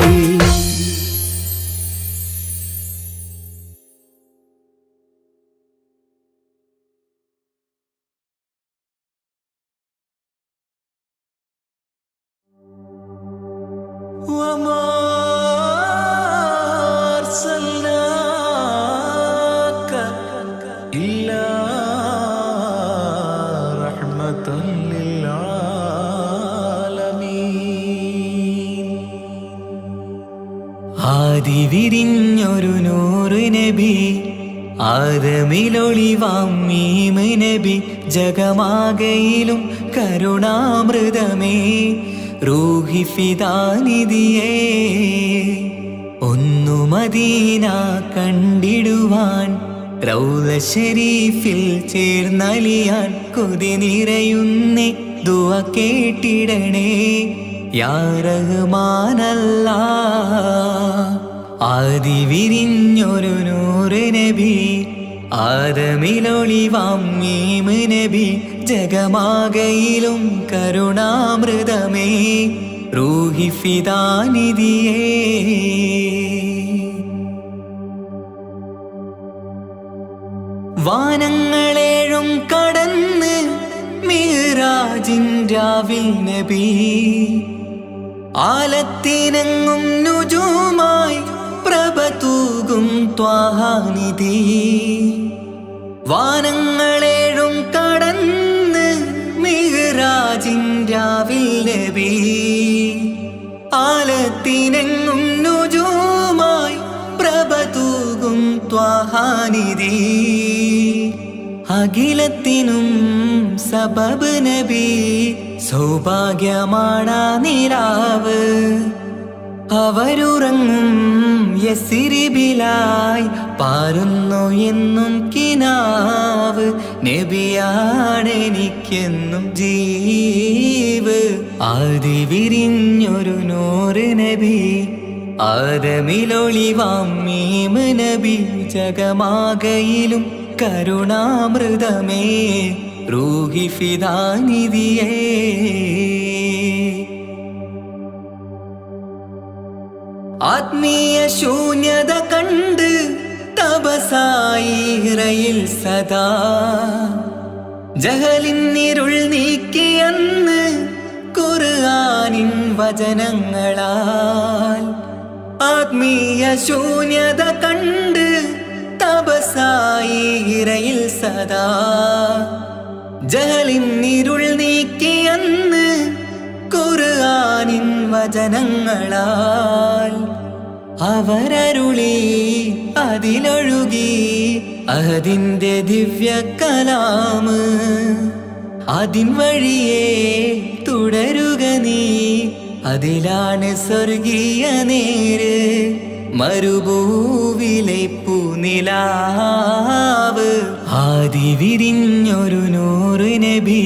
ആദിവിരിഞ്ഞൊരു നൂറ് നബി ആദമിലൊളിവാം മീമ് നബി ജഗമാകയിലും കരുണാമൃതമേ റൂഹി ഫിദാനിധിയേ ഒന്നു മദീന കണ്ടിടുവാൻ റൗള ശരീഫിൽ ചേർന്നലിയാൻ കൊതി നിറയുന്നേ ദുആ കേട്ടിടണേ യാ റഹ്മാനല്ലാ. ആദി വിരിഞ്ഞൊരു നൂറ് നബി ആദമിലൊളിവാം മീമ് നബി ജഗമാകയിലും കരുണാമൃതമേ റൂഹി ഫിദാനിധിയേ. വാനങ്ങളേഴും കടന്ന് മിഅ്റാജിൻ രാവിൽ നബി ആലത്തിനെങ്ങും നുജൂമായി പ്രഭ തൂകും ത്വാഹാനിധി. വാനങ്ങളേഴും കടന്ന് മിഅ്റാജിൻ രാവിൽ നബി ആലത്തിനെങ്ങും നുജൂമായി പ്രഭ തൂകും ത്വാഹാനിധി. അഖിലത്തിനും സബബ് നബി സൗഭാഗ്യമാണാ നിലാവ്. അവരുറങ്ങും യസിരിബിലായി പാരുന്നു എന്നും കിനാവ്. നബിയാണെനിക്കെന്നും ജീവ്. ആദി വിരിഞ്ഞൊരു നൂറ് നബി ആദമിലൊളിവാം മീമ് നബി ജഗമാകയിലും കരുണാമൃതമേ റൂഹി ഫിദാനിധിയേ. ആത്മീയ ശൂന്യത കണ്ട് തപസായി ഇറയിൽ സദാ ജഹലിന്നിരുൾ നീക്കിയന്ന് ഖുർആനിൻ വചനങ്ങളാൽ. ആത്മീയ ശൂന്യത കണ്ട് തപസായി ഇറയിൽ സദാ ജഹലിന്നിരുൾ നീക്കിയന്ന് ഖുർആനിൻ വചനങ്ങളാൽ. അവരരുളി അതിലൊഴുകി അതിൻ്റെ ദിവ്യ കലാമ്. അതിൻ വഴിയേ തുടരുക നീ അതിലാണ് സ്വർഗീയ നേര്. മരുഭൂവിലെ പൂനിലാവ്. ആദി വിരിഞ്ഞൊരു നൂറ് നബി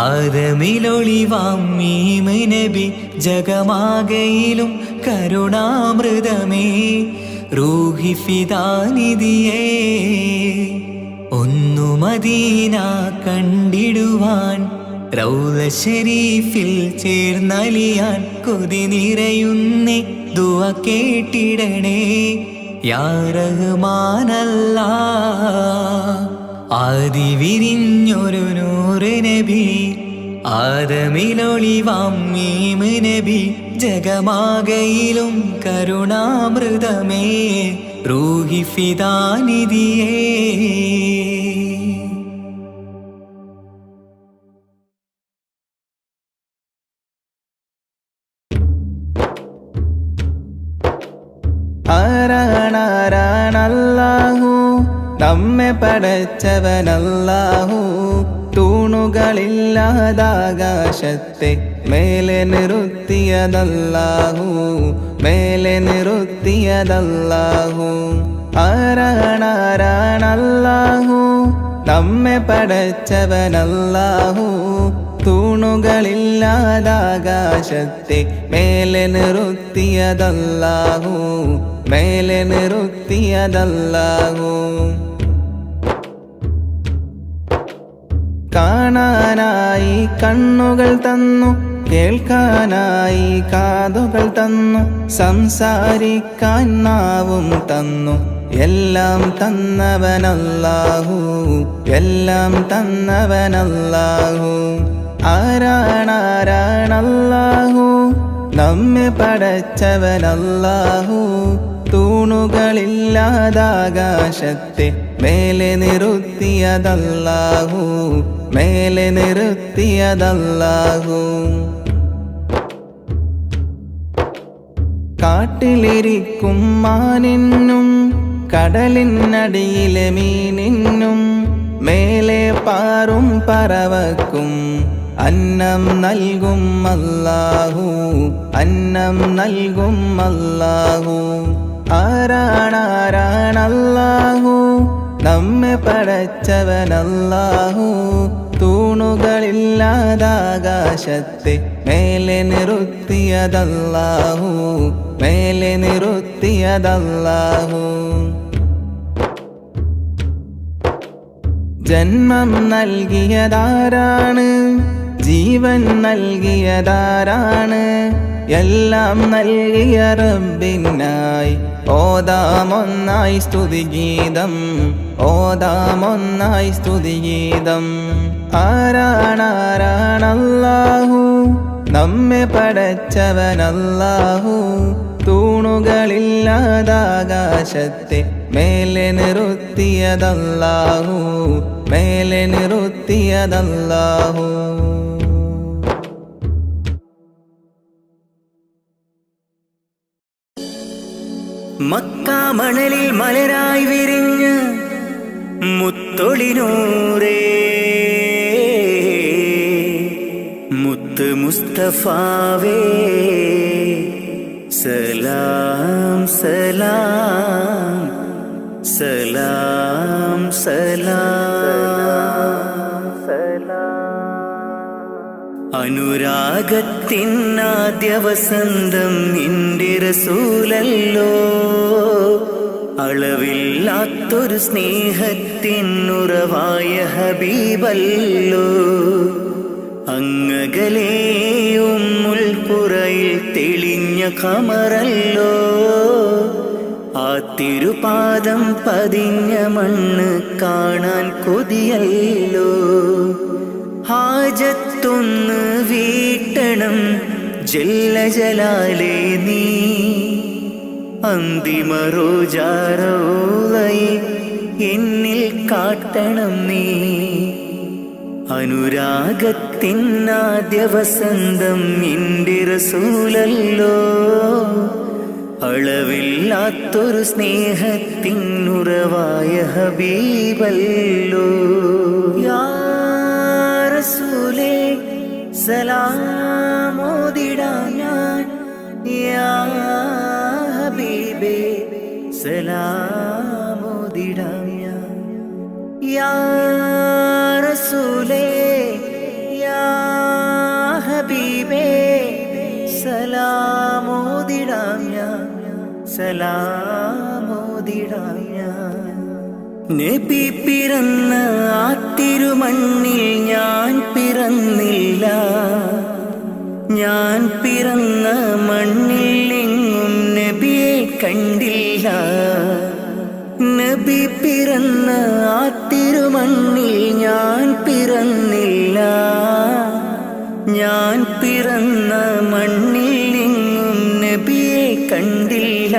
ആദമിലൊളിവാം മീമ് നബി ജഗമാകയിലും കരുണാമൃതമേ റൂഹി ഫിദാനിധിയേ. ഒന്നു മദീന കണ്ടിടുവാൻ റൗള ശരീഫിൽ ചേർന്നലിയാൻ കൊതി നിറയുന്നേ ദുആ കേട്ടിടണേ യാ റഹ്മാനല്ലാ. ആദി വിരിഞ്ഞൊരു നൂറ് നബി ആദമിലൊളിവാം മീമ് നബി ജഗമാകയിലും കരുണാമൃതമേ റൂഹി ഫിദാനിധിയേ. ആരാണാരാണല്ലാഹു നമ്മെ പടച്ചവനല്ലാഹു. തൂണുകളില്ലാതാകാശത്തെ മേലെ നിർത്തിയതല്ലാഹു, മേലെ നിർത്തിയതല്ലാഹു. ആരാണാരാണല്ലാഹു നമ്മെ പടച്ചവനല്ലാഹു. തൂണുകളില്ലാതാകാശത്തെ മേലെ നിർത്തിയതല്ലാഹു, മേലെ നിർത്തിയതല്ലാഹു. കാണാനായി കണ്ണുകൾ തന്നു, കേൾക്കാനായി കാതുകൾ തന്നു, സംസാരിക്കാൻ നാവും തന്നു. എല്ലാം തന്നവനല്ലാഹു, എല്ലാം തന്നവനല്ലാഹു. ആരാണാരാണല്ലാഹു നമ്മെ പടച്ചവനല്ലാഹു. തൂണുകളില്ലാതാകാശത്തെ മേലെ നിർത്തിയതല്ലാഹു, മേലെ നിർത്തിയതല്ലാഹു. കാട്ടിലിരിക്കും മാനിനും കടലിനടിയിലെ മീനിനും മേലെ പാറും പറവക്കും അന്നം നൽകും അല്ലാഹു, അന്നം നൽകും അല്ലാഹു. ആരാണാരാണല്ലാഹു നമ്മെ പടച്ചവനല്ലാഹു തൂണുകളില്ലാതാകാശത്തെ മേലെ നിർത്തിയതല്ലാഹു മേലെ നിർത്തിയതല്ലാഹു ജന്മം നൽകിയതാരാണ് ജീവൻ നൽകിയതാരാണ് എല്ലാം നൽകിയ റബ്ബിനായി ഓതാമൊന്നായി സ്തുതിഗീതം ഓതാമൊന്നായി സ്തുതിഗീതം ആരാണാരാണല്ലാഹു നമ്മെ പടച്ചവനല്ലാഹു തൂണുകളില്ലാതാകാശത്തെ മേലെ നിർത്തിയതല്ലാഹു മേലെ നിർത്തിയതല്ലാഹു മക്കാ മണലിൽ മലരായി വിരിഞ്ഞ മുത്തൊളിനൂറേ മുത്ത് മുസ്തഫാവേ സലാം സലാം സലാം സലാം അനുരാഗത്തിനാദ്യ വസന്തം നിന്റെ റസൂലല്ലോ അളവില്ലാത്തൊരു സ്നേഹത്തിനുറവായ ഹബീബല്ലോ അങ്ങകലേ ഉമ്മുൽ ഖുറയിൽ തെളിഞ്ഞ ഖമറല്ലോ ആ തിരുപാദം പതിഞ്ഞ മണ്ണ് കാണാൻ കൊതിയല്ലോ ഹാജത്തൊന്ന് വീട്ടണം ജല്ല ജലാലേ നീ അന്തിമ റോജാറോളയെ എന്നിൽ കാട്ടണം നീ അനുരാഗത്തിനാദ്യ വസന്തം നിന്റെ റസൂലല്ലോ അളവില്ലാത്തൊരു സ്നേഹത്തിനുറവായ ഹബീബല്ലോ യാ റസൂലേ സലാമോദിടാം ഞാൻ യാ ഹബീബേ സലാമോദിടാം ഞാൻ യാ റസൂലേ യാ ഹബീബേ സലാമോദിടാം ഞാൻ സലാമോദിടാം ഞാൻ നബി പിറന്ന ആ തിരുമണ്ണിൽ ഞാൻ പിറന്നില്ല ഞാൻ പിറന്ന മണ്ണിൽ എങ്ങും നബിയെ കണ്ടില്ല നബി പിറന്ന ആ തിരുമണ്ണിൽ ഞാൻ പിറന്നില്ല ഞാൻ പിറന്ന മണ്ണിൽ എങ്ങും നബിയെ കണ്ടില്ല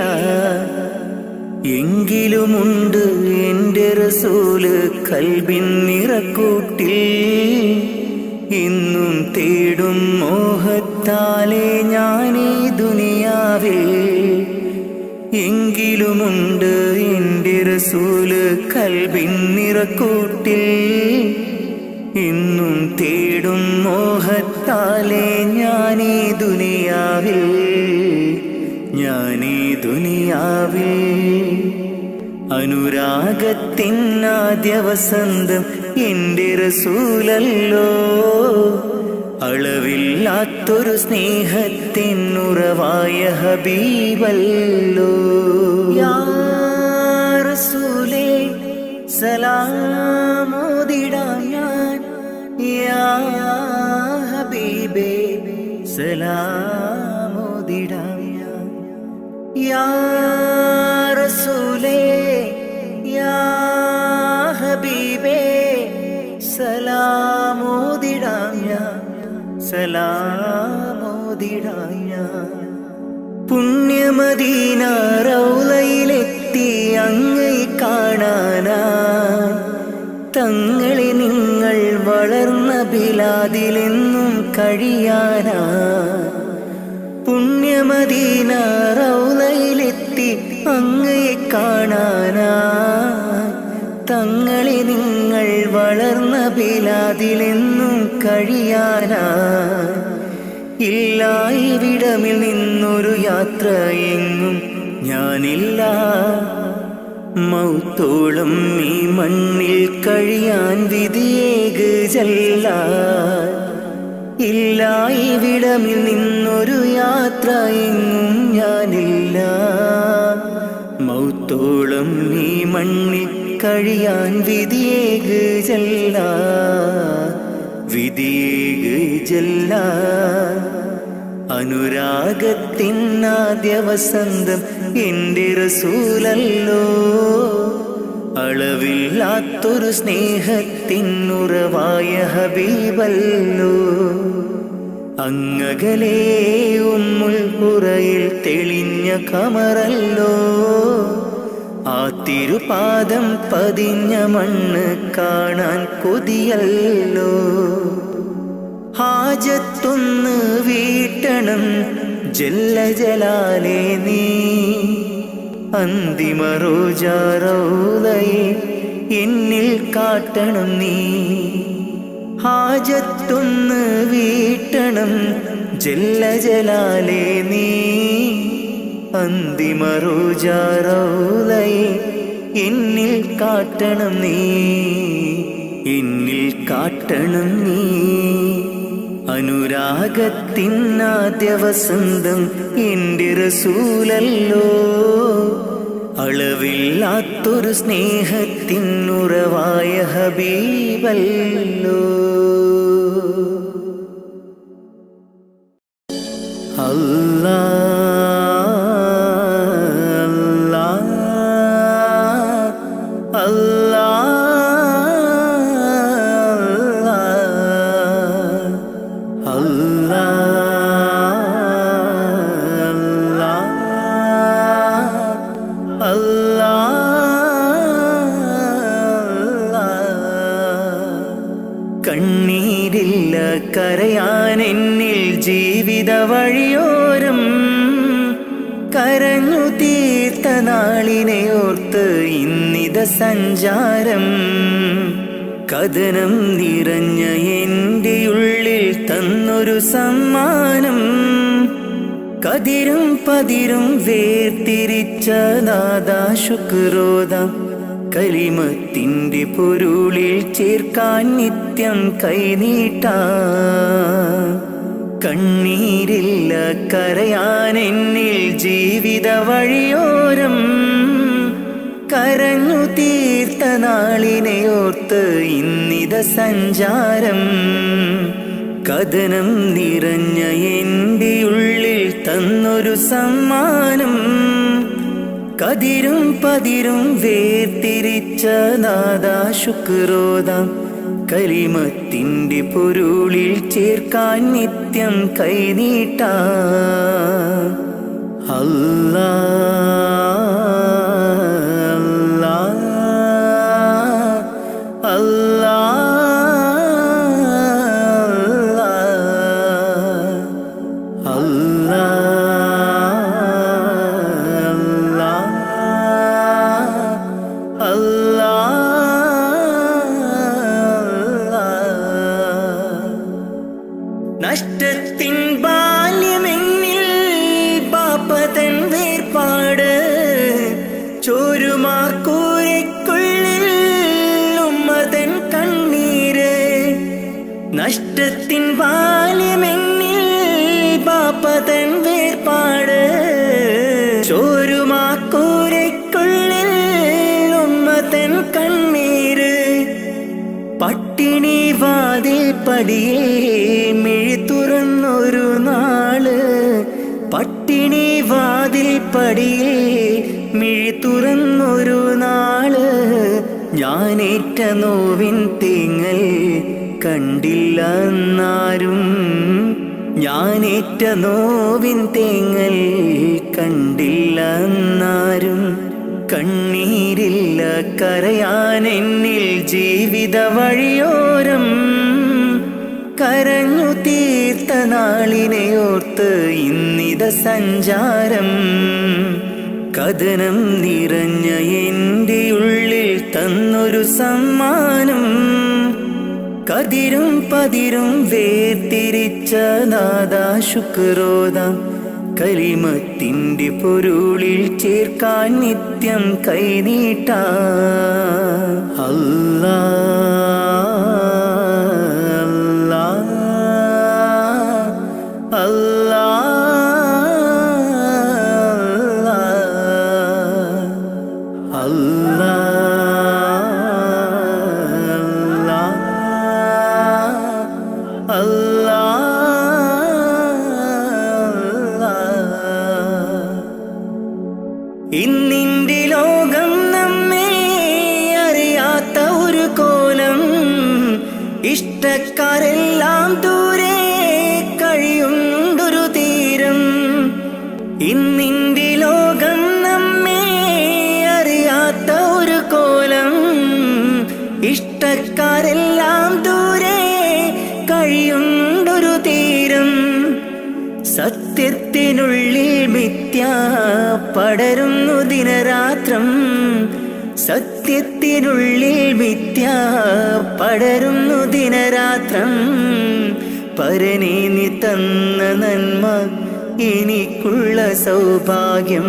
എങ്കിലുമുണ്ട് എൻ്റെ റസൂല് കൽബിൻ നിറക്കൂട്ടിൽ ഇന്നും തേടും മോഹത്താലെ ഞാനീ ദുനിയാവിൽ എങ്കിലുമുണ്ട് എൻ്റെ റസൂല് കൽബിൻ നിറക്കൂട്ടിൽ ഇന്നും തേടും മോഹത്താലെ ഞാനീ ദുനിയാവിൽ ഞാനീ ദുനിയാവിൽ അനുരാഗത്തിനാദ്യ വസന്തം എൻ്റെ റസൂലല്ലോ അളവില്ലാത്തൊരു സ്നേഹത്തിനുറവായ ഹബീബല്ലോ യാ റസൂലേ സലാമോദിടാം ഞാൻ യാ ഹബീബേ സലാമോദിടാം ഞാൻ യാ റസൂലേ യാ ഹബീബേ സലാമോദിടാം ഞാൻ സലാമോദിടാം ഞാൻ പുണ്യമദീന റൗളയിലെത്തി അങ്ങയെ കാണാനായി തങ്ങളെ നിങ്ങൾ വളർന്ന ബിലാദിലെന്നും കഴിയാനായി പുണ്യമദീന റൗളയിലെത്തി അങ്ങയെ കാണാനായി തങ്ങളെ നിങ്ങൾ വളർന്ന ബിലാദിലെന്നും കഴിയാനായി ഇല്ല ഇവിടമിൽ നിന്നൊരു യാത്ര എങ്ങും ഞാനില്ല മൗത്തോളം ഈ മണ്ണിൽ കഴിയാൻ വിധിയേക് ജല്ല. ഇല്ല ഇവിടമിൽ നിന്നൊരു യാത്ര എങ്ങും ഞാനില്ല. മൗത്തോളം ഈ മണ്ണിൽ കഴിയാൻ വിധിയേക് ജല്ല, വിധിയേക് ജല്ല. അനുരാഗത്തിനാദ്യ വസന്തം എൻ്റെ റസൂലല്ലോ. അളവില്ലാത്തൊരു സ്നേഹത്തിനുറവായ ഹബീബല്ലോ. അങ്ങകലേ ഉമ്മുൽ ഖുറയിൽ തെളിഞ്ഞ ഖമറല്ലോ. ആ തിരുപാദം പതിഞ്ഞ മണ്ണ് കാണാൻ കൊതിയല്ലോ. ഹാജത്തൊന്ന് വീട്ടണം ജല്ല ജലാലേ നീ. അന്തിമ റോജാ റൗളയെ എന്നിൽ കാട്ടണം നീ. ഹാജത്തൊന്ന് വീട്ടണം ജല്ല ജലാലേ നീ. അന്തിമ റോജാ റൗളയെ എന്നിൽ കാട്ടണം നീ, എന്നിൽ കാട്ടണം നീ. അനുരാഗത്തിനാദ്യ വസന്തം എൻ്റെ റസൂലല്ലോ. അളവില്ലാത്തൊരു സ്നേഹത്തിനുറവായ ഹബീബല്ലോ. അല്ലാ അല്ലാ കണ്ണീരില്ല കരയാൻ എന്നിൽ ജീവിത വഴിയോരം. കരഞ്ഞു തീർത്ത നാളിനെ ഓർത്ത് ഇന്നിത സഞ്ചാരം. കഥനം നിറഞ്ഞ എൻ്റെ ഉള്ളിൽ തന്നൊരു സമ്മാനം. കതിരും പതിരും വേർതിരിച്ച നാദാ ശുക്രോദാം. കലിമത്തിൻ്റെ പൊരുളിൽ ചേർക്കാൻ നിത്യം കൈനീട്ടാം. കണ്ണീരില്ല കരയാൻ എന്നിൽ ജീവിത വഴിയോരം. കരഞ്ഞു തീർത്ത നാളിനെ ഓർത്ത് ഇന്നിത സഞ്ചാരം. കഥനം നിറഞ്ഞ എൻ്റെ ഉള്ളിൽ തന്നൊരു സമ്മാനം. കതിരും പതിരും വേർതിരിച്ച നാദാ ശുക്രോദാം. കലിമത്തിൻ്റെ പൊരുളിൽ ചേർക്കാൻ നിത്യം കൈനീട്ടാം. അല്ലാ അല്ലാ അല്ലാ അല്ലാ. നഷ്ടത്തിൻ ബാല്യമെന്നിൽ പാപ്പതൻ വേർപാട്. ചോരുമാക്കൂരയ്ക്കുള്ളിൽ ഉമ്മതൻ കണ്ണീര്. നഷ്ടത്തിൻ ബാല്യമെന്നിൽ പാപ്പതൻ വേർപാട്. ചോരുമാക്കൂരയ്ക്കുള്ളിൽ ഉമ്മതൻ കണ്ണീര്. പട്ടിണി വാതിൽ പടിയേ മിഴി തുറന്നൊരു നാള്. പട്ടിണി വാതിൽ പടിയേ മിഴി തുറന്നൊരു നാള്. ഞാനേറ്റ നോവിൻ തേങ്ങൽ കണ്ടില്ല എന്നാരും. ഞാനേറ്റ നോവിൻ തേങ്ങൽ കണ്ടില്ല എന്നാരും. കണ്ണീരില്ല കരയാൻ എന്നിൽ ജീവിത വഴിയോരം. കരഞ്ഞു തീർത്ത നാളിനെ ഓർത്ത് ഇന്നിത സഞ്ചാരം. കഥനം നിറഞ്ഞ എൻ്റെ ഉള്ളിൽ തന്നൊരു സമ്മാനം. കതിരും പതിരും വേർതിരിച്ച നാദാ ശുക്രോദാം. കലിമത്തിൻ്റെ പൊരുളിൽ ചേർക്കാൻ നിത്യം കൈനീട്ടാ അല്ലാ അല്ലാ അല്ലാ അല്ലാ ഇന്നിൻ്റെ ലോകം നമ്മെ അറിയാത്ത ഒരു കോലം ഇഷ്ടക്കാരെല്ലാം ദൂരെ കഴിയുണ്ടൊരു തീരം ഇന്നിൻ്റെ ലോകം നമ്മെ അറിയാത്ത ഒരു കോലം ഇഷ്ടക്കാരെല്ലാം ദൂരെ കഴിയുണ്ടൊരു തീരം സത്യത്തിനുള്ളിൽ മിഥ്യ പടരുന്നു ദിനരാത്രം സത്യത്തിനുള്ളിൽ മിഥ്യ പടരുന്നു ദിനരാത്രം പരനേ നീ തന്ന നന്മ എനിക്കുള്ള സൗഭാഗ്യം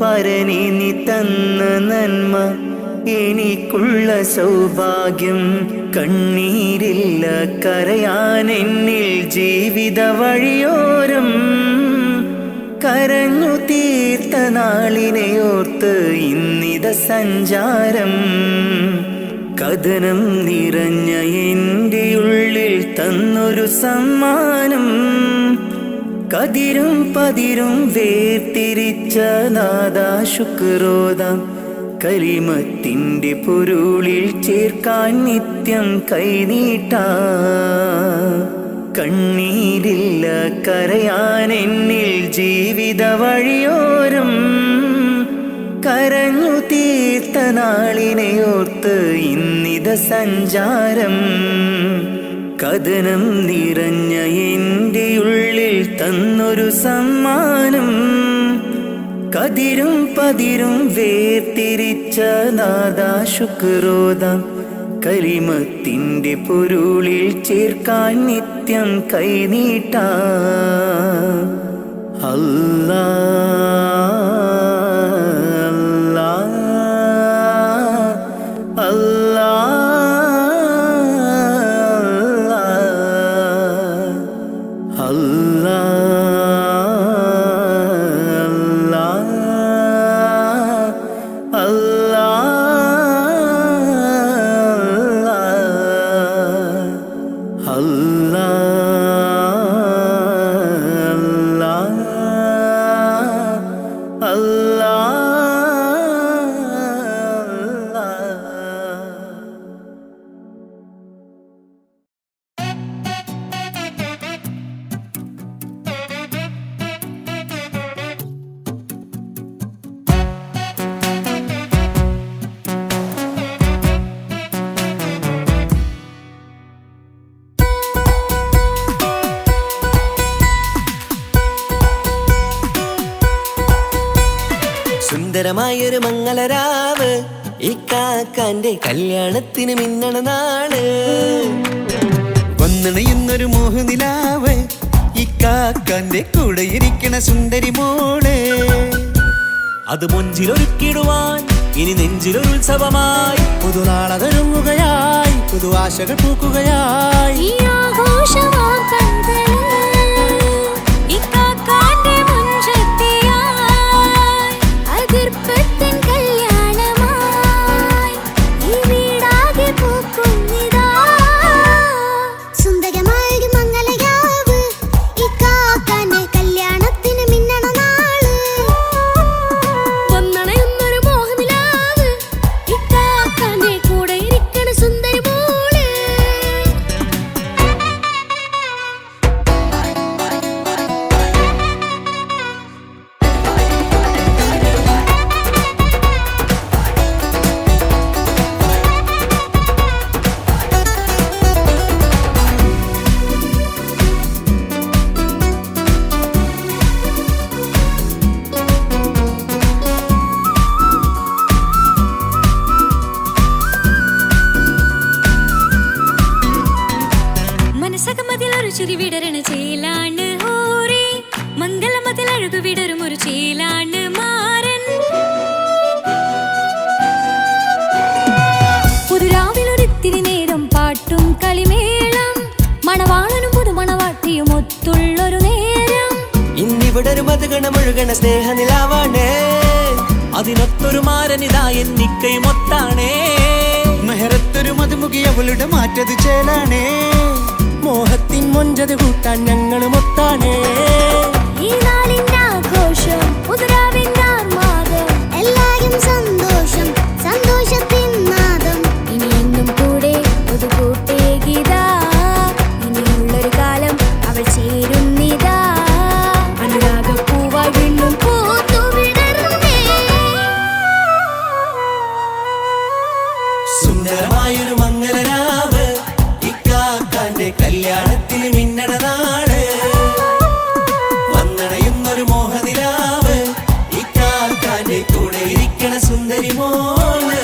പരനേ നീ തന്ന നന്മ എനിക്കുള്ള സൗഭാഗ്യം കണ്ണീരില്ല കരയാൻ എന്നിൽ ജീവിത വഴിയോരം കരഞ്ഞു തീർത്ത നാളിനെയോർത്ത് ഇന്നിത സഞ്ചാരം കഥനം നിറഞ്ഞ എൻ്റെ ഉള്ളിൽ തന്നൊരു സമ്മാനം കതിരും പതിരും വേർതിരിച്ച നാദാ ശുക്രോദാം കലിമത്തിൻ്റെ പൊരുളിൽ ചേർക്കാൻ നിത്യം കൈനീട്ടാ കണ്ണീരില്ല കരയാൻ എന്നിൽ ജീവിത വഴിയോരം കരഞ്ഞു തീർത്ത നാളിനെയോർത്ത് ഇന്നിത സഞ്ചാരം കഥനം നിറഞ്ഞ എൻ്റെ ഉള്ളിൽ തന്നൊരു സമ്മാനം കതിരും പതിരും വേർതിരിച്ച നാദാ ശുക്രോദാം കലിമത്തിൻ്റെ പൊരുളിൽ ചേർക്കാൻ നിത്യം കൈനീട്ടാ അല്ലാ അല്ലാ അല്ലാ സുന്ദരമായൊരു മംഗളരാവ് ഇക്കാക്കാന്റെ കല്യാണത്തിന് മിന്നണ നാള് വന്നണയുന്നൊരു മോഹനിലാവ് ഇക്കാക്കാന്റെ കൂടെ ഇരിക്കണ സുന്ദരി മോള് അത് മൊഞ്ചിലൊരുക്കിടുവാൻ ഇനി നെഞ്ചിലൊരു ഉത്സവമായി പുതുനാളതൊരുങ്ങുകയായി പുതു ആശകൾ പൂക്കുകയായി ഈ ആഘോഷമാക്കണ്ടേ ഇക്കാക്കാന്റെ മുൻചെത്തിയായി അതിർപ്പത്തിൻ കല്യാണമായി ഈ വീടാകെ പൂക്കുന്നിതാ സുന്ദരമായൊരു മംഗളയാവ് ഇക്കാക്കാന്റെ കല്യാണത്തിന് മിന്നണ നാള് വന്നണയുന്നൊരു മോഹനിലാവ് ഇക്കാക്കാന്റെ കൂടെ ഇരിക്കണ സുന്ദരി മോള് ഒഴുകണ സ്നേഹനിലാവാണ് അതിനൊത്തൊരു മാരനിതാ എന്നിക്കൈമൊത്താണേ മെഹറത്തൊരു മധുമുഖി അവളുടെ മാറ്റത് ചേലാണേ മോഹത്തിൻ മൊഞ്ചത് കൂട്ടാൻ ഞങ്ങൾ മൊത്താണേ ഈ നാളിന്റെ ആഘോഷം പുതുരാവിന്റെ ആർമാദം എല്ലാരും സന്തോഷം സന്തോഷത്തിൻ നാദം ഇനി എന്നും കൂടെ പുതുകൂട്ടേകിതാ ഇനിയുള്ളൊരു കാലം അവൾ ചേരുന്നിതാ അനുരാഗപ്പൂവായി വീണ്ടും പൂത്തുവിടരുന്നേ സുന്ദരമായൊരു മംഗലരാവ് ഇക്കാക്കാന്റെ കല്യാണത്തിന് മിന്നണ നാട് വന്നണയുന്നൊരു മോഹനിലാവ് ഇക്കാക്കാന്റെ കൂടെ ഇരിക്കണ സുന്ദരി മോള്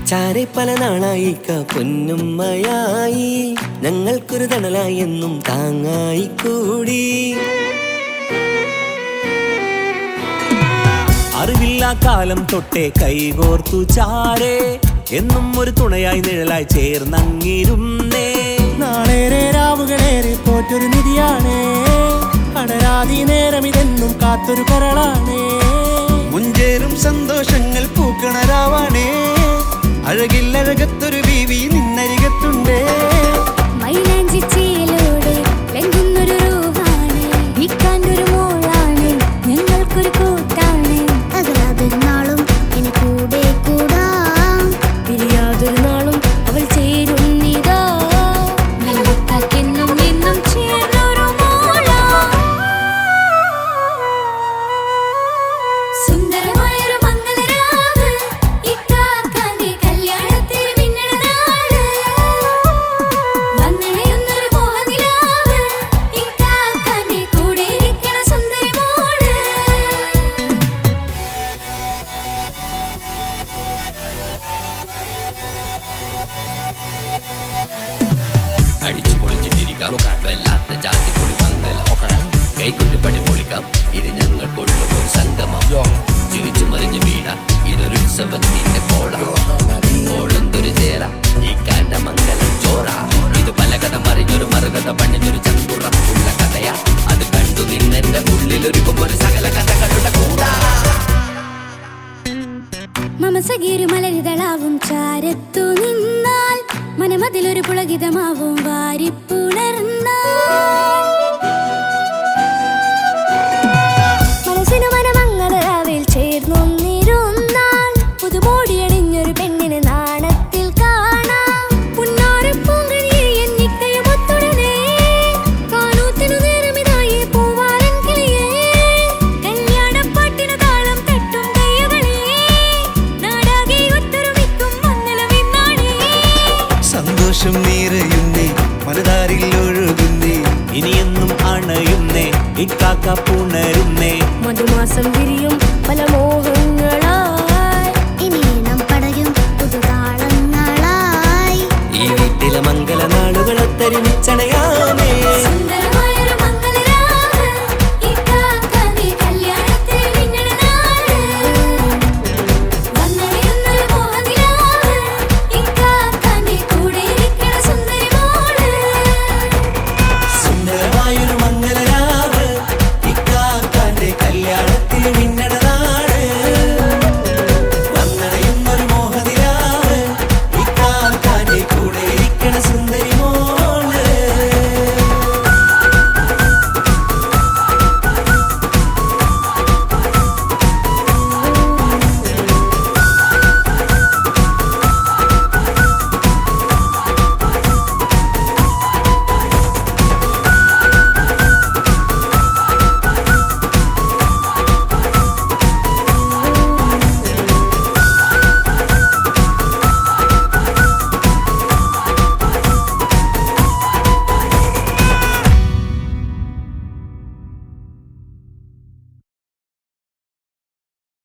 ചാരെ പല നാളായി പൊന്നുമ്മയായി ഞങ്ങൾക്കൊരു തണലായി എന്നും താങ്ങായി കൂടി അറിവില്ല കാലം തൊട്ടേ കൈകോർത്തു ചാരേ എന്നും ഒരു തുണയായി നിഴലായി ചേർന്നങ്ങിരുന്നേ നാളേറെ രാവുകളേറെ പോറ്റൊരു നിധിയാണേ അടരാതി നേരം ഇതെന്നും കാത്തൊരു കരളാണേ മുഞ്ചേറും സന്തോഷങ്ങൾ പൂക്കണരാവാണേ അഴകില്ലഴകത്തൊരു ബീവി നിന്നരികത്തുണ്ടേ മൈലാഞ്ചിച്ചയിലൂടെ ലംഘുന്നൊരു രൂപാണ് വിൽക്കാനൊരു മോളാണ് ഞങ്ങൾക്കൊരു കൂട്ടാണ് അകലാതൊരു നാളും ഇനി കൂടെ കൂടാം പിരിയാതൊരു നാളും അവൾ ചേരുന്നിതാ നിലവത്താക്കെന്നും എന്നും ചേർന്നൊരു മോളാ സുന്ദരമായൊരു മംഗലരാവ് ഇക്കാക്കാന്റെ കല്യാണത്തിന് മിന്നണ നാട് വന്നണയുന്നൊരു മോഹനിലാവ് ഇക്കാക്കാന്റെ കൂടെ ഇരിക്കണ സുന്ദരി മോള് അടിച്ചു പൊളിച്ചിട്ടിരിക്കാം വല്ലാത്ത ജാതി പൊളി പന്തല ഒക്കണം കൈകൊണ്ട് പടി പൊളിക്കാം ഇത് ഞങ്ങൾക്കുള്ള ഒരു സംഗമം ചിരിച്ചു മറിഞ്ഞു വീണ ഇതൊരു ഉത്സവത്തിന്റെ കോളന്തൊരു ചേര ഈ കാണ്ട മംഗലം ചോറ ഇത് പല കഥ മറിഞ്ഞൊരു മറുകഥ പണിഞ്ഞൊരു ചങ്കുറപ്പുള്ള കഥയാ അത് കണ്ടു നിന്നെന്റെ ഉള്ളിലൊരുക്കുമ്പോൾ സകല കഥകളുടെ കൂടാ മമസഗീരു മലരിതളാവും ചാരത്തു നിന്നാൽ മനമതിലൊരു പുളകിതമാവും വാരിപ്പുണർന്നാൽ മനസ്സിനു മനമങ്ങലരാവിൽ ചേർന്നൊന്നിരുന്നാൽ പുതുമോടിയണിഞ്ഞൊരു പെണ്ണിന് നാണത്തിൽ കാണാം പുന്നാരപ്പൂങ്കനിയെ എന്നിക്കയുമൊത്തുടനെ കാനൂത്തിനു നേരമിതായി പൂവാലൻ കിളിയേ കല്യാണപ്പാട്ടിനു താളം തട്ടും കയ്യുകളെ നാടാകെ ഒത്തൊരുമിക്കും മംഗലമെന്നാണേ സന്തോഷം നിറയുന്നേ മനതാരിൽ ഒഴുകുന്നേ ഇനിയെന്നും അണയുന്നേ ഇക്കാക്ക പുണരുന്നേ മധുമാസം വിരിയും പല മോഹ